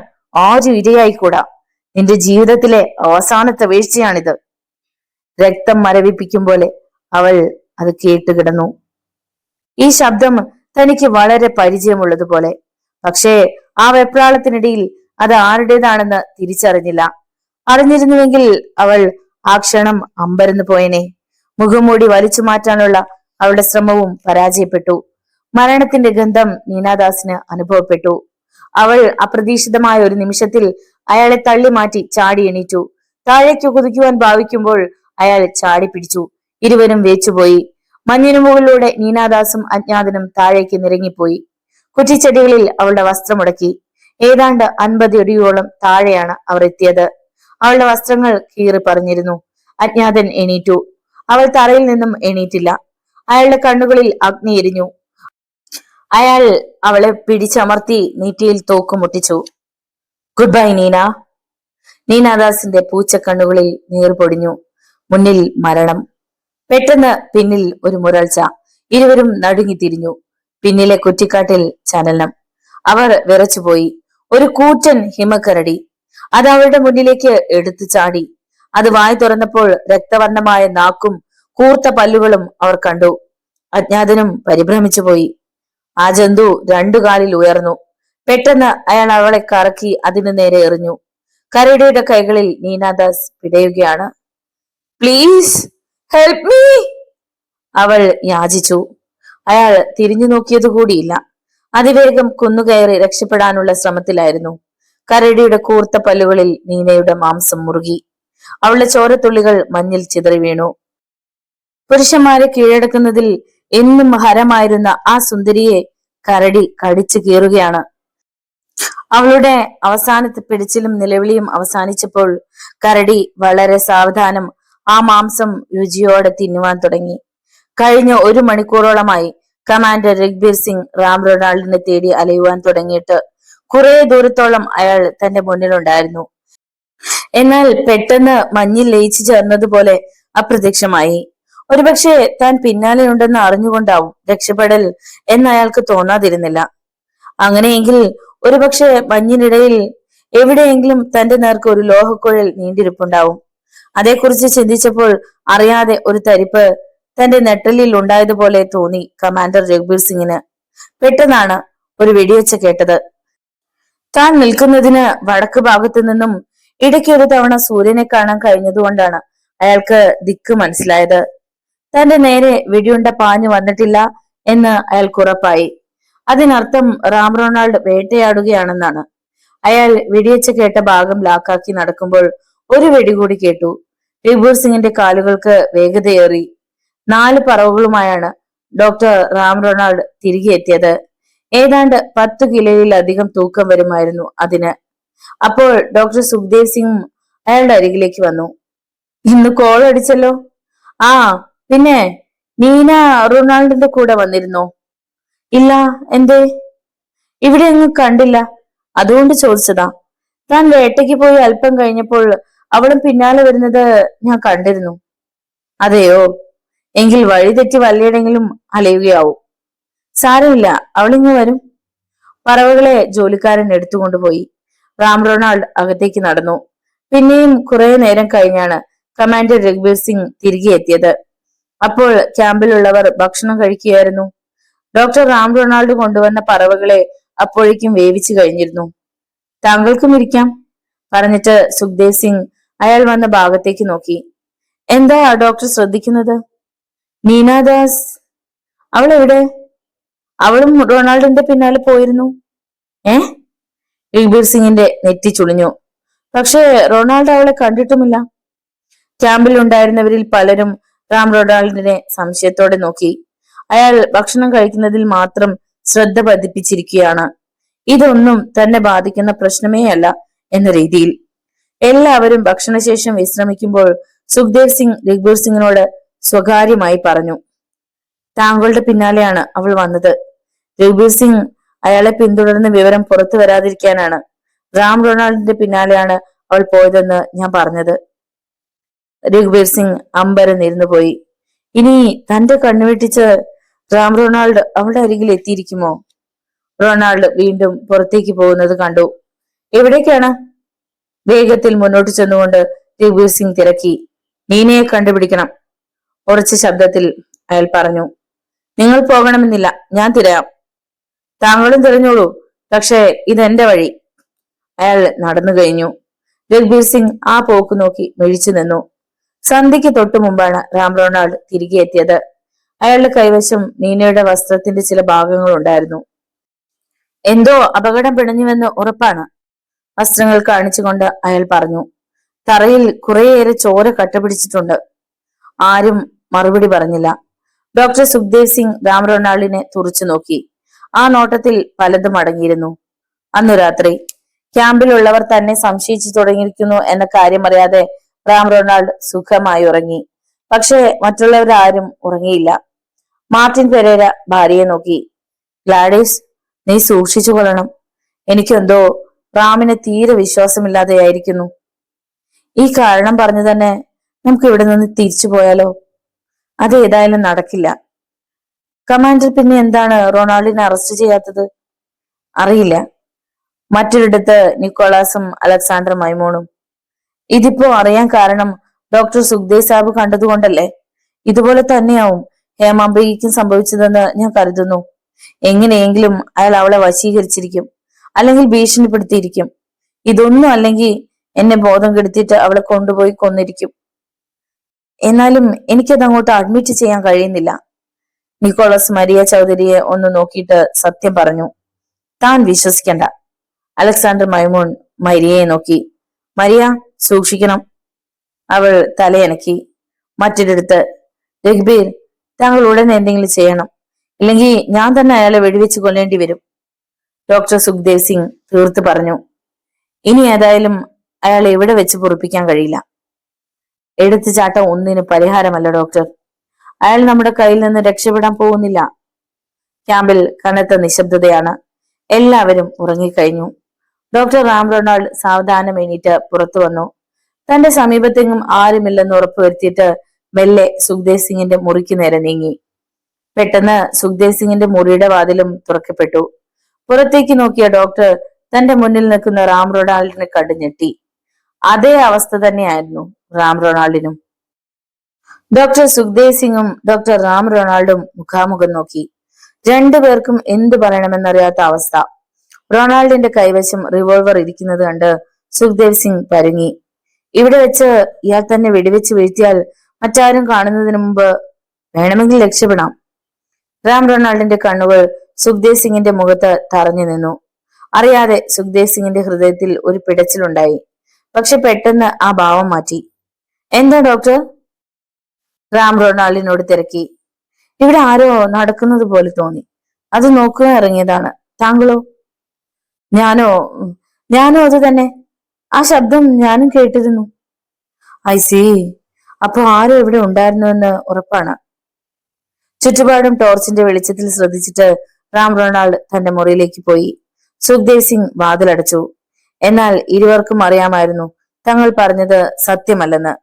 ആരും ഇരയായിക്കൂടാ. നിന്റെ ജീവിതത്തിലെ അവസാനത്തെ വീഴ്ചയാണിത്. രക്തം മരവിപ്പിക്കും പോലെ അവൾ അത് കേട്ടുകിടന്നു. ഈ ശബ്ദം തനിക്ക് വളരെ പരിചയമുള്ളതുപോലെ. പക്ഷേ ആ വെപ്രാളത്തിനിടയിൽ അത് ആരുടേതാണെന്ന് തിരിച്ചറിഞ്ഞില്ല. അറിഞ്ഞിരുന്നുവെങ്കിൽ അവൾ ആ ക്ഷണം അമ്പരന്ന് പോയനെ. മുഖംമൂടി വലിച്ചു മാറ്റാനുള്ള അവളുടെ ശ്രമവും പരാജയപ്പെട്ടു. മരണത്തിന്റെ ഗന്ധം നീനാദാസിന് അനുഭവപ്പെട്ടു. അവൾ അപ്രതീക്ഷിതമായ ഒരു നിമിഷത്തിൽ അയാളെ തള്ളി മാറ്റി ചാടി എണീറ്റു. താഴേക്ക് കുതിക്കുവാൻ ഭാവിക്കുമ്പോൾ അയാൾ ചാടി പിടിച്ചു. ഇരുവരും വേച്ചുപോയി. മഞ്ഞിനു മുകളിലൂടെ നീനാദാസും അജ്ഞാതനും താഴേക്ക് നിരങ്ങിപ്പോയി. കുറ്റിച്ചെടികളിൽ അവളുടെ വസ്ത്രമുടക്കി. ഏതാണ്ട് 50 അടിയോളം താഴെയാണ് അവർ എത്തിയത്. അവളുടെ വസ്ത്രങ്ങൾ കീറി പറഞ്ഞിരുന്നു. അജ്ഞാതൻ എണീറ്റു. അവൾ തറയിൽ നിന്നും എണീറ്റില്ല. അയാളുടെ കണ്ണുകളിൽ അഗ്നി എരിഞ്ഞു. അയാൾ അവളെ പിടിച്ചമർത്തി നെറ്റിയിൽ തോക്ക് മുട്ടിച്ചു. Good bye Neena. നീനാദാസിന്റെ പൂച്ചക്കണ്ണുകളിൽ നീർപൊടിഞ്ഞു. മുന്നിൽ മരണം. പെട്ടെന്ന് പിന്നിൽ ഒരു മുരൾച്ച. ഇരുവരും നടുങ്ങി തിരിഞ്ഞു. പിന്നിലെ കുറ്റിക്കാട്ടിൽ ചലനം. അവർ വിറച്ചുപോയി. ഒരു കൂറ്റൻ ഹിമക്കരടി അത് അവരുടെ മുന്നിലേക്ക് എടുത്തു ചാടി. അത് വായി തുറന്നപ്പോൾ രക്തവർണമായ നാക്കും കൂർത്ത പല്ലുകളും അവർ കണ്ടു. അജ്ഞാതനും പരിഭ്രമിച്ചു പോയി. ആ ജന്തു 2 കാലിൽ ഉയർന്നു. പെട്ടെന്ന് അയാൾ അവളെ കറക്കി അതിനു നേരെ എറിഞ്ഞു. കരടിയുടെ കൈകളിൽ നീനാദാസ് പിടയുകയാണ്. പ്ലീസ് ഹെൽപ്പ് മീ, അവൾ യാചിച്ചു. അയാൾ തിരിഞ്ഞു നോക്കിയത് കൂടിയില്ല. അതിവേഗം കുന്നുകയറി രക്ഷപ്പെടാനുള്ള ശ്രമത്തിലായിരുന്നു. കരടിയുടെ കൂർത്ത പല്ലുകളിൽ നീനയുടെ മാംസം മുറുകി. അവളുടെ ചോരത്തുള്ളികൾ മഞ്ഞിൽ ചിതറി വീണു. പുരുഷന്മാരെ കീഴടക്കുന്നതിൽ എന്നും ഹരമായിരുന്ന ആ സുന്ദരിയെ കരടി കടിച്ചു കീറുകയാണ്. അവളുടെ അവസാനത്തെ പിടിച്ചിലും നിലവിളിയും അവസാനിച്ചപ്പോൾ കരടി വളരെ സാവധാനം ആ മാംസം രുചിയോടെ തിന്നുവാൻ തുടങ്ങി. കഴിഞ്ഞ 1 മണിക്കൂറോളമായി കമാൻഡർ രഘുബീർ സിംഗ് റാം റൊണാൾഡിനെ തേടി അലയുവാൻ തുടങ്ങിയിട്ട് കുറെ ദൂരത്തോളം അയാൾ തന്റെ മുന്നിലുണ്ടായിരുന്നു. എന്നാൽ പെട്ടെന്ന് മഞ്ഞിൽ ലയിച്ചു ചേർന്നതുപോലെ അപ്രത്യക്ഷമായി. ഒരുപക്ഷെ താൻ പിന്നാലെയുണ്ടെന്ന് അറിഞ്ഞുകൊണ്ടാവും രക്ഷപ്പെടൽ എന്ന് അയാൾക്ക് തോന്നാതിരുന്നില്ല. അങ്ങനെയെങ്കിൽ ഒരുപക്ഷെ മഞ്ഞിനിടയിൽ എവിടെയെങ്കിലും തന്റെ നേർക്ക് ഒരു ലോഹക്കുഴൽ നീണ്ടിരിപ്പുണ്ടാവും. അതേക്കുറിച്ച് ചിന്തിച്ചപ്പോൾ അറിയാതെ ഒരു തരിപ്പ് തന്റെ നെട്ടലിൽ ഉണ്ടായതുപോലെ തോന്നി കമാൻഡർ രഘുബീർ സിംഗിന്. പെട്ടെന്നാണ് ഒരു വെടിയൊച്ച കേട്ടത്. താൻ നിൽക്കുന്നതിന് വടക്ക് ഭാഗത്തു നിന്നും ഇടയ്ക്ക് ഒരു തവണ സൂര്യനെ കാണാൻ കഴിഞ്ഞതുകൊണ്ടാണ് അയാൾക്ക് ദിക്ക് മനസ്സിലായത്. തന്റെ നേരെ വെടിയുണ്ട പാഞ്ഞു വന്നിട്ടില്ല എന്ന് അയാൾക്ക് ഉറപ്പായി. അതിനർത്ഥം റാം റൊണാൾഡ് വേട്ടയാടുകയാണെന്നാണ്. അയാൾ വെടിവെച്ച് കേട്ട ഭാഗം ലാക്കാക്കി നടക്കുമ്പോൾ ഒരു വെടി കൂടി കേട്ടു. രഘുബീർ സിംഗിന്റെ കാലുകൾക്ക് വേഗതയേറി. 4 പറവുകളുമായാണ് ഡോക്ടർ റാം റൊണാൾഡ് തിരികെ എത്തിയത്. ഏതാണ്ട് 10 കിലോയിലധികം തൂക്കം വരുമായിരുന്നു അതിന്. അപ്പോൾ ഡോക്ടർ സുഖ്ദേവ് സിംഗ് അയാളുടെ അരികിലേക്ക് വന്നു. ഇന്ന് കോൾ അടിച്ചല്ലോ. ആ, പിന്നെ നീന റൊണാൾഡിന്റെ കൂടെ വന്നിരുന്നോ? ഇല്ല, എന്തേ? ഇവിടെ ഒന്നും കണ്ടില്ല, അതുകൊണ്ട് ചോദിച്ചതാ. താൻ വേട്ടയ്ക്ക് പോയി അല്പം കഴിഞ്ഞപ്പോൾ അവളും പിന്നാലെ വരുന്നത് ഞാൻ കണ്ടിരുന്നു. അതെയോ? എങ്കിൽ വഴി തെറ്റി വല്ലയിടെങ്കിലും അലയുകയാവും. സാരമില്ല, അവളിങ്ങ് വരും. പറവകളെ ജോലിക്കാരൻ എടുത്തുകൊണ്ടുപോയി. റാം റൊണാൾഡ് അകത്തേക്ക് നടന്നു. പിന്നെയും കുറെ നേരം കഴിഞ്ഞാണ് കമാൻഡർ രഘുബീർ സിംഗ് തിരികെ എത്തിയത്. അപ്പോൾ ക്യാമ്പിലുള്ളവർ ഭക്ഷണം കഴിക്കുകയായിരുന്നു. ഡോക്ടർ റാം റൊണാൾഡ് കൊണ്ടുവന്ന പറവകളെ അപ്പോഴേക്കും വേവിച്ചു കഴിഞ്ഞിരുന്നു. താങ്കൾക്കും ഇരിക്കാം പറഞ്ഞിട്ട് സുഖ്ദേവ് സിംഗ് അയാൾ വന്ന ഭാഗത്തേക്ക് നോക്കി. എന്താ ഡോക്ടർ ശ്രദ്ധിക്കുന്നത്? നീനാദാസ്, അവൾ എവിടെ? അവളും റൊണാൾഡിന്റെ പിന്നാലെ പോയിരുന്നു. ഏ? രഘുബീർ സിംഗിന്റെ നെറ്റി ചുളിഞ്ഞു. പക്ഷേ റൊണാൾഡ് അവളെ കണ്ടിട്ടുമില്ല. ക്യാമ്പിൽ ഉണ്ടായിരുന്നവരിൽ പലരും റാം റൊണാൾഡിനെ സംശയത്തോടെ നോക്കി. അയാൾ ഭക്ഷണം കഴിക്കുന്നതിൽ മാത്രം ശ്രദ്ധ പതിപ്പിച്ചിരിക്കുകയാണ്. ഇതൊന്നും തന്നെ ബാധിക്കുന്ന പ്രശ്നമേ അല്ല എന്ന രീതിയിൽ. എല്ലാവരും ഭക്ഷണശേഷം വിശ്രമിക്കുമ്പോൾ സുഖ്ദേവ് സിംഗ് രഘുബീർ സിംഗിനോട് സ്വകാര്യമായി പറഞ്ഞു, താങ്കളുടെ പിന്നാലെയാണ് അവൾ വന്നത്. രഘുബീർ സിംഗ് അയാളെ പിന്തുടർന്ന് വിവരം പുറത്തു വരാതിരിക്കാനാണ് റാം റൊണാൾഡിന്റെ പിന്നാലെയാണ് അവൾ പോയതെന്ന് ഞാൻ പറഞ്ഞത്. രഘുബീർ സിംഗ് അമ്പരന്നിരുന്നു പോയി. ഇനി തന്റെ കണ്ണുവെട്ടിച്ച് റാം റൊണാൾഡ് അവളുടെ അരികിൽ എത്തിയിരിക്കുമോ? റൊണാൾഡ് വീണ്ടും പുറത്തേക്ക് പോകുന്നത് കണ്ടു. എവിടേക്കാണ്? വേഗത്തിൽ മുന്നോട്ട് ചെന്നുകൊണ്ട് രഘുബീർ സിംഗ് തിരക്കി. നീനയെ കണ്ടുപിടിക്കണം, ഉറച്ച ശബ്ദത്തിൽ അയാൾ പറഞ്ഞു. നിങ്ങൾ പോകണമെന്നില്ല, ഞാൻ തിരയാം. താങ്കളും തിരഞ്ഞോളൂ, പക്ഷേ ഇതെന്റെ വഴി. അയാൾ നടന്നു കഴിഞ്ഞു. രഘുബീർ സിംഗ് ആ പോക്ക് നോക്കി മിഴിച്ചു നിന്നു. സന്ധ്യയ്ക്ക് തൊട്ടു മുമ്പാണ് റാം റൊണാൾഡ് തിരികെ എത്തിയത്. അയാളുടെ കൈവശം നീനയുടെ വസ്ത്രത്തിന്റെ ചില ഭാഗങ്ങൾ ഉണ്ടായിരുന്നു. എന്തോ അപകടം പിണഞ്ഞുവെന്ന് ഉറപ്പാണ്, വസ്ത്രങ്ങൾ കാണിച്ചുകൊണ്ട് അയാൾ പറഞ്ഞു. തറയിൽ കുറേയേറെ ചോര കട്ടപിടിച്ചിട്ടുണ്ട്. ആരും മറുപടി പറഞ്ഞില്ല. ഡോക്ടർ സുഖ്ദേവ് സിംഗ് റാം റൊണാൾഡിനെ തുറച്ചു നോക്കി. ആ നോട്ടത്തിൽ പലതും അടങ്ങിയിരുന്നു. അന്നു രാത്രി ക്യാമ്പിലുള്ളവർ തന്നെ സംശയിച്ചു തുടങ്ങിയിരിക്കുന്നു എന്ന കാര്യം അറിയാതെ റാം റൊണാൾഡ് സുഖമായി ഉറങ്ങി. പക്ഷേ മറ്റുള്ളവരാരും ഉറങ്ങിയില്ല. മാർട്ടിൻ പെരേര ഭാര്യയെ നോക്കി. ഗ്ലാഡീസ്, നീ സൂക്ഷിച്ചു കൊള്ളണം. എനിക്കെന്തോ റാമിനെ തീരെ വിശ്വാസമില്ലാതെയായിരിക്കുന്നു. ഈ കാരണം പറഞ്ഞു തന്നെ നമുക്ക് ഇവിടെ നിന്ന് തിരിച്ചു പോയാലോ? അത് ഏതായാലും നടക്കില്ല. കമാൻഡർ പിന്നെ എന്താണ് റൊണാൾഡിനെ അറസ്റ്റ് ചെയ്യാത്തത്? അറിയില്ല. മറ്റൊരിടത്ത് നിക്കോളാസും അലക്സാണ്ടർ മൈമോണും. ഇതിപ്പോ അറിയാൻ കാരണം ഡോക്ടർ സുഖ്ദേവ് സാബ് കണ്ടതുകൊണ്ടല്ലേ? ഇതുപോലെ തന്നെയാവും ഹേമാംബികയ്ക്കും സംഭവിച്ചതെന്ന് ഞാൻ കരുതുന്നു. എങ്ങനെയെങ്കിലും അയാൾ അവളെ വശീകരിച്ചിരിക്കും, അല്ലെങ്കിൽ ഭീഷണിപ്പെടുത്തിയിരിക്കും. ഇതൊന്നും അല്ലെങ്കിൽ എന്നെ ബോധം കെടുത്തിട്ട് അവളെ കൊണ്ടുപോയി കൊന്നിരിക്കും. എന്നാലും എനിക്കത് അങ്ങോട്ട് അഡ്മിറ്റ് ചെയ്യാൻ കഴിയുന്നില്ല. നിക്കോളസ് മരിയ ചൗധരിയെ ഒന്ന് നോക്കിയിട്ട് സത്യം പറഞ്ഞു. താൻ വിശ്വസിക്കണ്ട. അലക്സാണ്ടർ മൈമോൺ മരിയയെ നോക്കി. മരിയ, സൂക്ഷിക്കണം. അവൾ തലയനക്കി. മറ്റൊരിടത്ത്, രഘുബീർ, താങ്കൾ ഉടനെ എന്തെങ്കിലും ചെയ്യണം, ഇല്ലെങ്കിൽ ഞാൻ തന്നെ അയാളെ വെടിവെച്ച് കൊല്ലേണ്ടി വരും. ഡോക്ടർ സുഖ്ദേവ് സിംഗ് തീർത്തു പറഞ്ഞു. ഇനി ഏതായാലും അയാളെ എവിടെ വെച്ച് പൊറുപ്പിക്കാൻ കഴിയില്ല. എടുത്തുചാട്ടം ഒന്നിനും പരിഹാരമല്ല ഡോക്ടർ. അയാൾ നമ്മുടെ കയ്യിൽ നിന്ന് രക്ഷപ്പെടാൻ പോകുന്നില്ല. ക്യാമ്പിൽ കനത്ത നിശബ്ദതയാണ്. എല്ലാവരും ഉറങ്ങിക്കഴിഞ്ഞു. ഡോക്ടർ റാം റൊണാൾഡ് സാവധാനം എണീറ്റ് പുറത്തു വന്നു. തന്റെ സമീപത്തെങ്ങും ആരുമില്ലെന്ന് ഉറപ്പുവരുത്തിയിട്ട് മെല്ലെ സുഖ്ദേവ് സിംഗിന്റെ മുറിക്ക് നേരെ നീങ്ങി. പെട്ടെന്ന് സുഖ്ദേവ് സിംഗിന്റെ മുറിയുടെ വാതിലും തുറക്കപ്പെട്ടു. പുറത്തേക്ക് നോക്കിയ ഡോക്ടർ തന്റെ മുന്നിൽ നിൽക്കുന്ന റാം റൊണാൾഡിനെ കണ്ടു ഞെട്ടി. അതേ അവസ്ഥ തന്നെയായിരുന്നു റാം റൊണാൾഡിനും. ഡോക്ടർ സുഖ്ദേവ് സിംഗും ഡോക്ടർ റാം റൊണാൾഡും മുഖാമുഖം നോക്കി. രണ്ടുപേർക്കും എന്തു പറയണമെന്നറിയാത്ത അവസ്ഥ. റൊണാൾഡിന്റെ കൈവശം റിവോൾവർ ഇരിക്കുന്നത് കണ്ട് സുഖ്ദേവ് സിംഗ് പരുങ്ങി. ഇവിടെ വെച്ച് ഇയാൾ തന്നെ വെടിവെച്ച് വീഴ്ത്തിയാൽ മറ്റാരും കാണുന്നതിന് മുമ്പ് വേണമെങ്കിൽ രക്ഷപ്പെടാം. റാം റൊണാൾഡിന്റെ കണ്ണുകൾ സുഖ്ദേവ് സിംഗിന്റെ മുഖത്ത് തറഞ്ഞു നിന്നു. അറിയാതെ സുഖ്ദേവ് സിംഗിന്റെ ഹൃദയത്തിൽ ഒരു പിടച്ചിലുണ്ടായി. പക്ഷെ പെട്ടെന്ന് ആ ഭാവം മാറ്റി. എന്താ ഡോക്ടർ? റാം റൊണാൾഡിനോട് തിരക്കി. ഇവിടെ ആരോ നടക്കുന്നത് പോലെ തോന്നി, അത് നോക്കുക ഇറങ്ങിയതാണ്. താങ്കളോ? ഞാനോ അത് തന്നെ. ആ ശബ്ദം ഞാനും കേട്ടിരുന്നു. ഐ സീ, അപ്പൊ ആരോ ഇവിടെ ഉണ്ടായിരുന്നുവെന്ന് ഉറപ്പാണ്. ചുറ്റുപാടും ടോർച്ചിന്റെ വെളിച്ചത്തിൽ ശ്രദ്ധിച്ചിട്ട് റാം റൊണാൾഡ് തന്റെ മുറിയിലേക്ക് പോയി. സുഖ്ദേവ് സിംഗ് വാതിലടച്ചു. എന്നാൽ ഇരുവർക്കും അറിയാമായിരുന്നു തങ്ങൾ പറഞ്ഞത് സത്യമല്ലെന്ന്.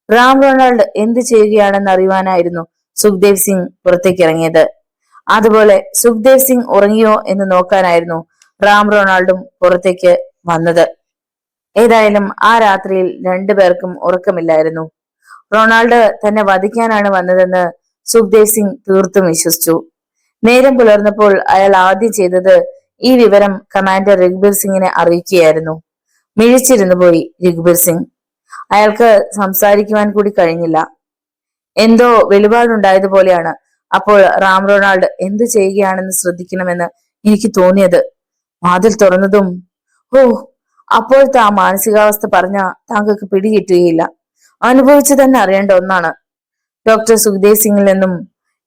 റാം റൊണാൾഡ് എന്ത് ചെയ്യുകയാണെന്ന് അറിയുവാനായിരുന്നു സുഖ്ദേവ് സിംഗ് പുറത്തേക്ക് ഇറങ്ങിയത്. അതുപോലെ സുഖ്ദേവ് സിംഗ് ഉറങ്ങിയോ എന്ന് നോക്കാനായിരുന്നു റാം റൊണാൾഡും പുറത്തേക്ക് വന്നത്. ഏതായാലും ആ രാത്രിയിൽ രണ്ടുപേർക്കും ഉറക്കമില്ലായിരുന്നു. റൊണാൾഡ് തന്നെ വധിക്കാനാണ് വന്നതെന്ന് സുഖ്ദേവ് സിംഗ് തീർത്തും വിശ്വസിച്ചു. നേരം പുലർന്നപ്പോൾ അയാൾ ആദ്യം ചെയ്തത് ഈ വിവരം കമാൻഡർ രഘുബീർ സിംഗിനെ അറിയിക്കുകയായിരുന്നു. മിഴിച്ചിരുന്നു പോയി രഘുബീർ സിംഗ്. അയാൾക്ക് സംസാരിക്കുവാൻ കൂടി കഴിഞ്ഞില്ല. എന്തോ വെളിപാടുണ്ടായതുപോലെയാണ് അപ്പോൾ റാം റൊണാൾഡ് എന്ത് ചെയ്യുകയാണെന്ന് ശ്രദ്ധിക്കണമെന്ന് എനിക്ക് തോന്നിയത്. വാതിൽ തുറന്നതും അപ്പോഴത്തെ ആ മാനസികാവസ്ഥ പറഞ്ഞ താങ്കൾക്ക് പിടികിട്ടുകയില്ല. അനുഭവിച്ചു തന്നെ അറിയേണ്ട ഒന്നാണ്. ഡോക്ടർ സുഖ്ദേവ് സിംഗിൽ നിന്നും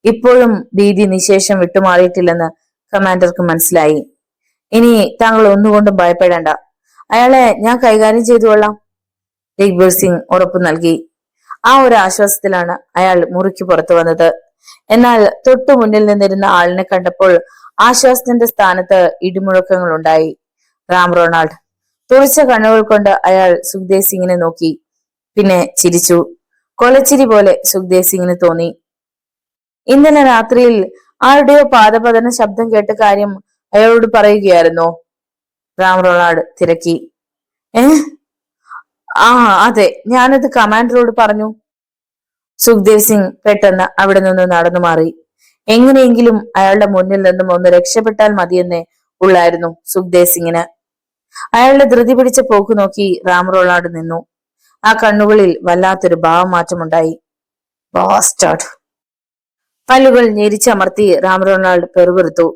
ഇപ്പോഴും ഭീതി നിശേഷം വിട്ടുമാറിയിട്ടില്ലെന്ന് കമാൻഡർക്ക് മനസ്സിലായി. ഇനി താങ്കൾ ഒന്നുകൊണ്ടും ഭയപ്പെടേണ്ട, അയാളെ ഞാൻ കൈകാര്യം ചെയ്തു കൊള്ളാം. രഘുബീർ സിംഗ് ഉറപ്പു നൽകി. ആ ഒരു ആശ്വാസത്തിലാണ് അയാൾ മുറിക്ക് പുറത്തു വന്നത്. എന്നാൽ തൊട്ടു മുന്നിൽ നിന്നിരുന്ന ആളിനെ കണ്ടപ്പോൾ ആശ്വാസത്തിന്റെ സ്ഥാനത്ത് ഇടിമുഴക്കങ്ങൾ ഉണ്ടായി. റാം റൊണാൾഡ് തുറച്ച കണ്ണുകൾ കൊണ്ട് അയാൾ സുഖ്ദേവ് സിംഗിനെ നോക്കി. പിന്നെ ചിരിച്ചു. കൊലച്ചിരി പോലെ സുഖ്ദേവ് സിംഗിന് തോന്നി. ഇന്നലെ രാത്രിയിൽ ആരുടെയോ പാദപതന ശബ്ദം കേട്ട കാര്യം അയാളോട് പറയുകയായിരുന്നോ? റാം റൊണാൾഡ് തിരക്കി. ആ അതെ, ഞാനത് കമാൻഡറോട് പറഞ്ഞു. സുഖ്ദേവ് സിംഗ് പെട്ടെന്ന് അവിടെ നിന്ന് നടന്നു മാറി. എങ്ങനെയെങ്കിലും അയാളുടെ മുന്നിൽ നിന്നും ഒന്ന് രക്ഷപ്പെട്ടാൽ മതിയെന്നേ ഉള്ളായിരുന്നു സുഖ്ദേവ് സിംഗിന്. അയാളുടെ ധൃതി പിടിച്ച പോക്ക് നോക്കി റാം റൊണാൾഡ് നിന്നു. ആ കണ്ണുകളിൽ വല്ലാത്തൊരു ഭാവമാറ്റമുണ്ടായി. ബാസ്റ്റർഡ്. പല്ലുകൾ ഞെരിച്ചമർത്തി റാം റൊണാൾഡ് പെറുപെറുത്തു.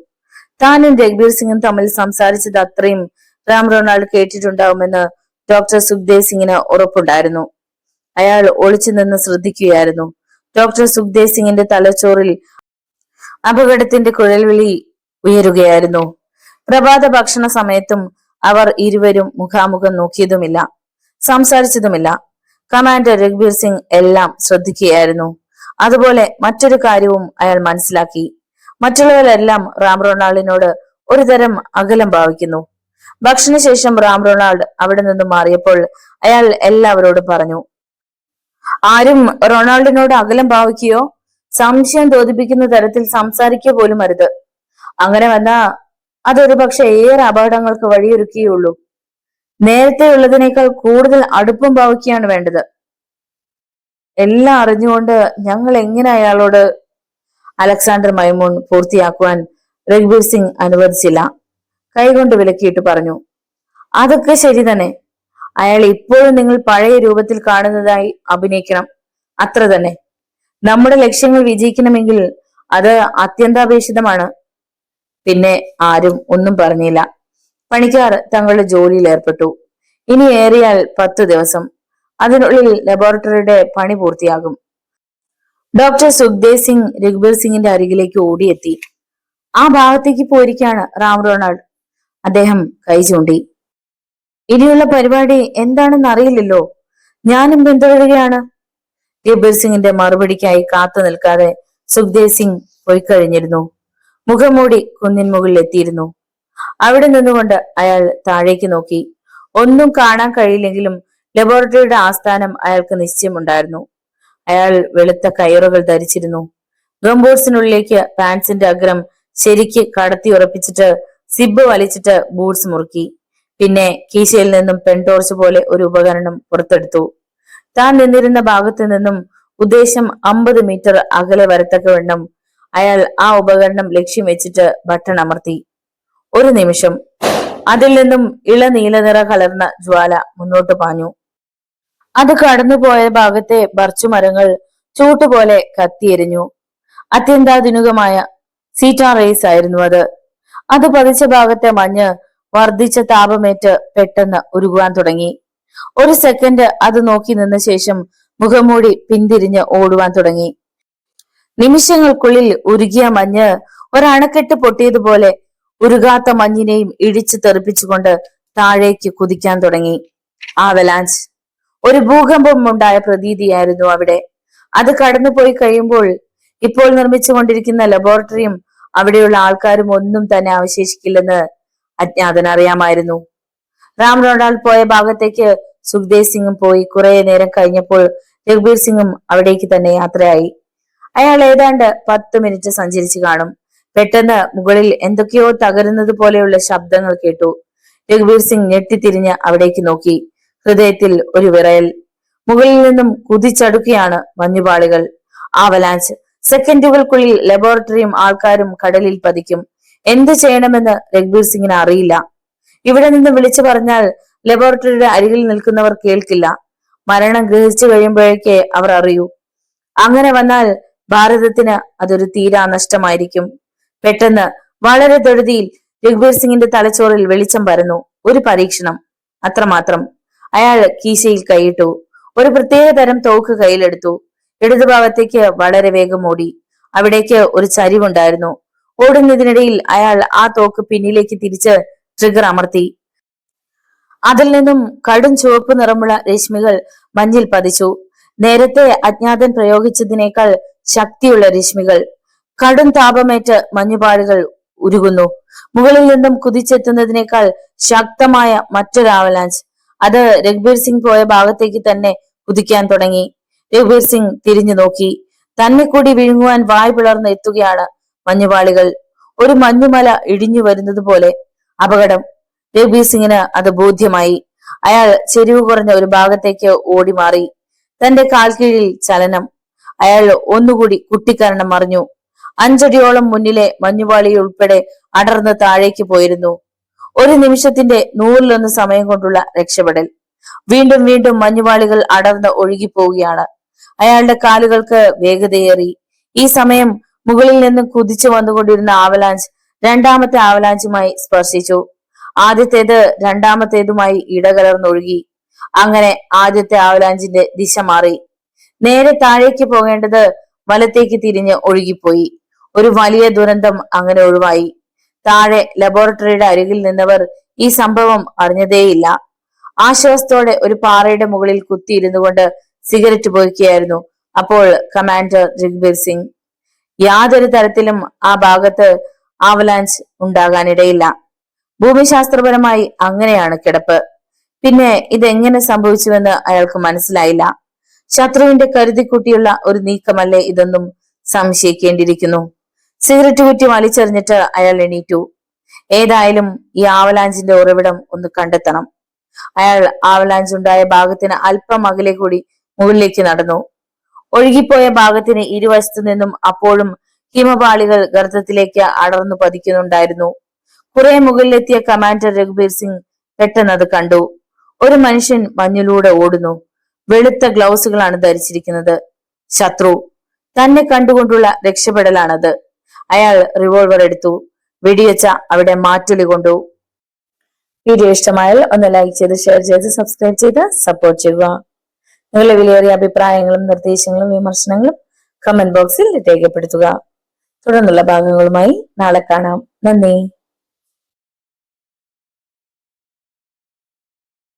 താനും രഘുബീർ സിംഗും തമ്മിൽ സംസാരിച്ചത് അത്രയും റാം റൊണാൾഡ് കേട്ടിട്ടുണ്ടാവുമെന്ന് ഡോക്ടർ സുഖ്ദേവ് സിംഗിന് ഉറപ്പുണ്ടായിരുന്നു. അയാൾ ഒളിച്ചു നിന്ന് ശ്രദ്ധിക്കുകയായിരുന്നു. ഡോക്ടർ സുഖ്ദേവ് സിംഗിന്റെ തലച്ചോറിൽ അപകടത്തിന്റെ കുഴൽവിളി ഉയരുകയായിരുന്നു. പ്രഭാത ഭക്ഷണ സമയത്തും അവർ ഇരുവരും മുഖാമുഖം നോക്കിയതുമില്ല, സംസാരിച്ചതുമില്ല. കമാൻഡർ രഘുബീർ സിംഗ് എല്ലാം ശ്രദ്ധിക്കുകയായിരുന്നു. അതുപോലെ മറ്റൊരു കാര്യവും അയാൾ മനസ്സിലാക്കി. മറ്റുള്ളവരെല്ലാം റാം റൊണാൾഡിനോട് ഒരു തരം അകലം ഭാവിക്കുന്നു. ഭക്ഷണശേഷം റാം റൊണാൾഡ് അവിടെ നിന്നും മാറിയപ്പോൾ അയാൾ എല്ലാവരോടും പറഞ്ഞു, ആരും റൊണാൾഡിനോട് അകലം ഭാവിക്കുകയോ സംശയം തോന്നിപ്പിക്കുന്ന തരത്തിൽ സംസാരിക്കുക പോലും അരുത്. അങ്ങനെ വന്നാ അതൊരു പക്ഷെ ഏറെ അപകടങ്ങൾക്ക് വഴിയൊരുക്കുകയുള്ളൂ. നേരത്തെ ഉള്ളതിനേക്കാൾ കൂടുതൽ അടുപ്പം ഭാവിക്കുകയാണ് വേണ്ടത്. എല്ലാം അറിഞ്ഞുകൊണ്ട് ഞങ്ങൾ എങ്ങനെ അയാളോട്? അലക്സാണ്ടർ മൈമൂൺ പൂർത്തിയാക്കുവാൻ രഘുബീർ സിംഗ് അനുവദിച്ചില്ല. കൈകൊണ്ട് വിലക്കിയിട്ട് പറഞ്ഞു, അതൊക്കെ ശരി തന്നെ. അയാൾ ഇപ്പോഴും നിങ്ങൾ പഴയ രൂപത്തിൽ കാണുന്നതായി അഭിനയിക്കണം, അത്ര തന്നെ. നമ്മുടെ ലക്ഷ്യങ്ങൾ വിജയിക്കണമെങ്കിൽ അത് അത്യന്താപേക്ഷിതമാണ്. പിന്നെ ആരും ഒന്നും പറഞ്ഞില്ല. പണിക്കാർ തങ്ങളുടെ ജോലിയിൽ ഏർപ്പെട്ടു. ഇനി ഏറിയാൽ 10 ദിവസം, അതിനുള്ളിൽ ലബോറട്ടറിയുടെ പണി പൂർത്തിയാകും. ഡോക്ടർ സുഖ്ദേവ് സിംഗ് രഘുബീർ സിംഗിന്റെ അരികിലേക്ക് ഓടിയെത്തി. ആ ഭാഗത്തേക്ക് പോയിരിക്കാണ് റാം റൊണാൾഡ്. അദ്ദേഹം കൈ ചൂണ്ടി. ഇനിയുള്ള പരിപാടി എന്താണെന്ന് അറിയില്ലല്ലോ, ഞാനും പിന്തുടരുകയാണ്. രഘുബീർ സിംഗിന്റെ മറുപടിക്കായി കാത്തു നിൽക്കാതെ സുഖ്ദേവ് സിംഗ് പോയി കഴിഞ്ഞിരുന്നു. മുഖംമൂടി കുന്നിൻ മുകളിൽ എത്തിയിരുന്നു. അവിടെ നിന്നുകൊണ്ട് അയാൾ താഴേക്ക് നോക്കി. ഒന്നും കാണാൻ കഴിയില്ലെങ്കിലും ലബോറട്ടറിയുടെ ആസ്ഥാനം അയാൾക്ക് നിശ്ചയമുണ്ടായിരുന്നു. അയാൾ വെളുത്ത കയറുകൾ ധരിച്ചിരുന്നു. ഗംബൂട്ട്സിനുള്ളിലേക്ക് പാൻസിന്റെ അഗ്രം ശരിക്ക് കടത്തി ഉറപ്പിച്ചിട്ട് സിബ് വലിച്ചിട്ട് ബൂട്ട്സ് മുറുക്കി. പിന്നെ കീശയിൽ നിന്നും പെൺടോർച്ച് പോലെ ഒരു ഉപകരണം പുറത്തെടുത്തു. താൻ നിന്നിരുന്ന ഭാഗത്ത് നിന്നും ഉദ്ദേശം 50 മീറ്റർ അകലെ വരത്തക്കവണ്ണം അയാൾ ആ ഉപകരണം ലക്ഷ്യം വെച്ചിട്ട് ബട്ടൺ അമർത്തി. ഒരു നിമിഷം അതിൽ നിന്നും ഇളനീലനിറ കലർന്ന ജ്വാല മുന്നോട്ട് പാഞ്ഞു. അത് കടന്നുപോയ ഭാഗത്തെ ബർച്ചുമരങ്ങൾ ചൂട്ടുപോലെ കത്തിയെരിഞ്ഞു. അത്യന്താധുനികമായ സീറ്റാ റേസ് ആയിരുന്നു അത്. അത് പതിച്ച ഭാഗത്തെ മഞ്ഞ് വർദ്ധിച്ച താപമേറ്റ് പെട്ടെന്ന് ഉരുകുവാൻ തുടങ്ങി. ഒരു സെക്കൻഡ് അത് നോക്കി നിന്ന ശേഷം മുഖംമൂടി പിന്തിരിഞ്ഞ് ഓടുവാൻ തുടങ്ങി. നിമിഷങ്ങൾക്കുള്ളിൽ ഉരുകിയ മഞ്ഞ് ഒരണക്കെട്ട് പൊട്ടിയതുപോലെ ഉരുകാത്ത മഞ്ഞിനെയും ഇടിച്ചു തെറിപ്പിച്ചുകൊണ്ട് താഴേക്ക് കുതിക്കാൻ തുടങ്ങി. ആവലാഞ്ച്. ഒരു ഭൂകമ്പം ഉണ്ടായ പ്രതീതിയായിരുന്നു അവിടെ. അത് കടന്നുപോയി കഴിയുമ്പോൾ ഇപ്പോൾ നിർമ്മിച്ചുകൊണ്ടിരിക്കുന്ന ലബോറട്ടറിയും അവിടെയുള്ള ആൾക്കാരും ഒന്നും തന്നെ അവശേഷിക്കില്ലെന്ന് അജ്ഞാതൻ അറിയാമായിരുന്നു. റാം റോഡാൽ പോയ ഭാഗത്തേക്ക് സുഖ്ദേവ് സിംഗും പോയി കുറെ നേരം കഴിഞ്ഞപ്പോൾ രഘുബീർ സിംഗും അവിടേക്ക് തന്നെ യാത്രയായി. അയാൾ ഏതാണ്ട് 10 മിനിറ്റ് സഞ്ചരിച്ചു കാണും. പെട്ടെന്ന് മുകളിൽ എന്തൊക്കെയോ തകരുന്നത് പോലെയുള്ള ശബ്ദങ്ങൾ കേട്ടു. രഘുബീർ സിംഗ് ഞെട്ടിത്തിരിഞ്ഞ് അവിടേക്ക് നോക്കി. ഹൃദയത്തിൽ ഒരു വിറയൽ. മുകളിൽ നിന്നും കുതിച്ചടുക്കുകയാണ് മഞ്ഞുപാളികൾ. ആവലാഞ്ച്. സെക്കൻഡുകൾക്കുള്ളിൽ ലബോറട്ടറിയും ആൾക്കാരും കടലിൽ പതിക്കും. എന്ത് ചെയ്യണമെന്ന് രഘുബീർ സിംഗിന് അറിയില്ല. ഇവിടെ നിന്ന് വിളിച്ചു പറഞ്ഞാൽ ലബോറട്ടറിയുടെ അരികിൽ നിൽക്കുന്നവർ കേൾക്കില്ല. മരണം ഗ്രഹിച്ചു കഴിയുമ്പോഴേക്കേ അവർ അറിയൂ. അങ്ങനെ വന്നാൽ ഭാരതത്തിന് അതൊരു തീരാ നഷ്ടമായിരിക്കും. പെട്ടെന്ന് വളരെ ധൃതിയിൽ രഘുബീർ സിംഗിന്റെ തലച്ചോറിൽ വെളിച്ചം പരന്നു. ഒരു പരീക്ഷണം, അത്രമാത്രം. അയാൾ കീശയിൽ കൈയിട്ടു. ഒരു പ്രത്യേക തരം തോക്ക് കയ്യിലെടുത്തു. ഇടതുഭാഗത്തേക്ക് വളരെ വേഗം ഓടി. അവിടേക്ക് ഒരു ചരിവുണ്ടായിരുന്നു. ഓടുന്നതിനിടയിൽ അയാൾ ആ തോക്ക് പിന്നിലേക്ക് തിരിച്ച് ട്രിഗർ അമർത്തി. അതിൽ നിന്നും കടും ചുവപ്പ് നിറമുള്ള രശ്മികൾ മഞ്ഞിൽ പതിച്ചു. നേരത്തെ അജ്ഞാതൻ പ്രയോഗിച്ചതിനേക്കാൾ ശക്തിയുള്ള രശ്മികൾ. കടും താപമേറ്റ് മഞ്ഞുപാളികൾ ഉരുകുന്നു. മുകളിൽ നിന്നും കുതിച്ചെത്തുന്നതിനേക്കാൾ ശക്തമായ മറ്റൊരു ആവലാഞ്ച്. അത് രഘുബീർ സിംഗ് പോയ ഭാഗത്തേക്ക് തന്നെ കുതിക്കാൻ തുടങ്ങി. രഘുബീർ സിംഗ് തിരിഞ്ഞു നോക്കി. തന്നെ കൂടി വിഴുങ്ങുവാൻ വായ് പിളർന്ന് എത്തുകയാണ് മഞ്ഞുപാളികൾ. ഒരു മഞ്ഞുമല ഇടിഞ്ഞു വരുന്നത് പോലെ. അപകടം. രഘുബീർ സിംഗിന് അത് ബോധ്യമായി. അയാൾ ചെരിവ് കുറഞ്ഞ ഒരു ഭാഗത്തേക്ക് ഓടി മാറി. തന്റെ കാൽക്കീഴിൽ ചലനം. അയാൾ ഒന്നുകൂടി കുട്ടിക്കരണം മറിഞ്ഞു. 5 അടിയോളം മുന്നിലെ മഞ്ഞുപാളി ഉൾപ്പെടെ അടർന്ന് താഴേക്ക് പോയിരുന്നു. ഒരു നിമിഷത്തിന്റെ 100-1 സമയം കൊണ്ടുള്ള രക്ഷപ്പെടൽ. വീണ്ടും വീണ്ടും മഞ്ഞുപാളികൾ അടർന്ന് ഒഴുകിപ്പോവുകയാണ്. അയാളുടെ കാലുകൾക്ക് വേഗതയേറി. ഈ സമയം മുകളിൽ നിന്നും കുതിച്ചു വന്നുകൊണ്ടിരുന്ന ആവലാഞ്ച് രണ്ടാമത്തെ ആവലാഞ്ചുമായി സ്പർശിച്ചു. ആദ്യത്തേത് രണ്ടാമത്തേതുമായി ഇടകലർന്നൊഴുകി. അങ്ങനെ ആദ്യത്തെ ആവലാഞ്ചിന്റെ ദിശ മാറി. നേരെ താഴേക്ക് പോകേണ്ടത് വലത്തേക്ക് തിരിഞ്ഞ് ഒഴുകിപ്പോയി. ഒരു വലിയ ദുരന്തം അങ്ങനെ ഒഴിവായി. താഴെ ലബോറട്ടറിയുടെ അരികിൽ നിന്നവർ ഈ സംഭവം അറിഞ്ഞതേയില്ല. ആശ്വാസത്തോടെ ഒരു പാറയുടെ മുകളിൽ കുത്തിയിരുന്നു കൊണ്ട് സിഗരറ്റ് പുകയ്ക്കുകയായിരുന്നു അപ്പോൾ കമാൻഡർ രഘുബീർ സിംഗ്. യാതൊരു തരത്തിലും ആ ഭാഗത്ത് ആവലാഞ്ച് ഉണ്ടാകാനിടയില്ല. ഭൂമിശാസ്ത്രപരമായി അങ്ങനെയാണ് കിടപ്പ്. പിന്നെ ഇതെങ്ങനെ സംഭവിച്ചുവെന്ന് അയാൾക്ക് മനസ്സിലായില്ല. ശത്രുവിന്റെ കരുതിക്കുട്ടിയുള്ള ഒരു നീക്കമല്ലേ ഇതൊന്നും സംശയിക്കേണ്ടിയിരിക്കുന്നു. സിഗരറ്റ് കുറ്റി വലിച്ചെറിഞ്ഞിട്ട് അയാൾ എണീറ്റു. ഏതായാലും ഈ ആവലാഞ്ചിന്റെ ഉറവിടം ഒന്ന് കണ്ടെത്തണം. അയാൾ ആവലാഞ്ച് ഉണ്ടായ ഭാഗത്തിന് അല്പം അകലെ കൂടി മുകളിലേക്ക് നടന്നു. ഒഴുകിപ്പോയ ഭാഗത്തിന് ഇരുവശത്തു നിന്നും അപ്പോഴും ഹിമപാളികൾ ഗർത്തത്തിലേക്ക് അടർന്നു പതിക്കുന്നുണ്ടായിരുന്നു. കുറെ മുകളിലെത്തിയ കമാൻഡർ രഘുബീർ സിംഗ് പെട്ടെന്ന് അത് കണ്ടു. ഒരു മനുഷ്യൻ മഞ്ഞിലൂടെ ഓടുന്നു. വെളുത്ത ഗ്ലൗസുകളാണ് ധരിച്ചിരിക്കുന്നത്. ശത്രു. തന്നെ കണ്ടുകൊണ്ടുള്ള രക്ഷപ്പെടലാണത്. അയാൾ റിവോൾവർ എടുത്തു. വെടിവെച്ച അവിടെ മാറ്റൊലി കൊണ്ടു. വീഡിയോ ഇഷ്ടമായാൽ ഒന്ന് ലൈക്ക് ചെയ്ത് ഷെയർ ചെയ്ത് സബ്സ്ക്രൈബ് ചെയ്ത് സപ്പോർട്ട് ചെയ്യുക. നിങ്ങളുടെ വിലയേറിയ അഭിപ്രായങ്ങളും നിർദ്ദേശങ്ങളും വിമർശനങ്ങളും കമന്റ് ബോക്സിൽ രേഖപ്പെടുത്തുക. തുടർന്നുള്ള ഭാഗങ്ങളുമായി നാളെ കാണാം. നന്ദി.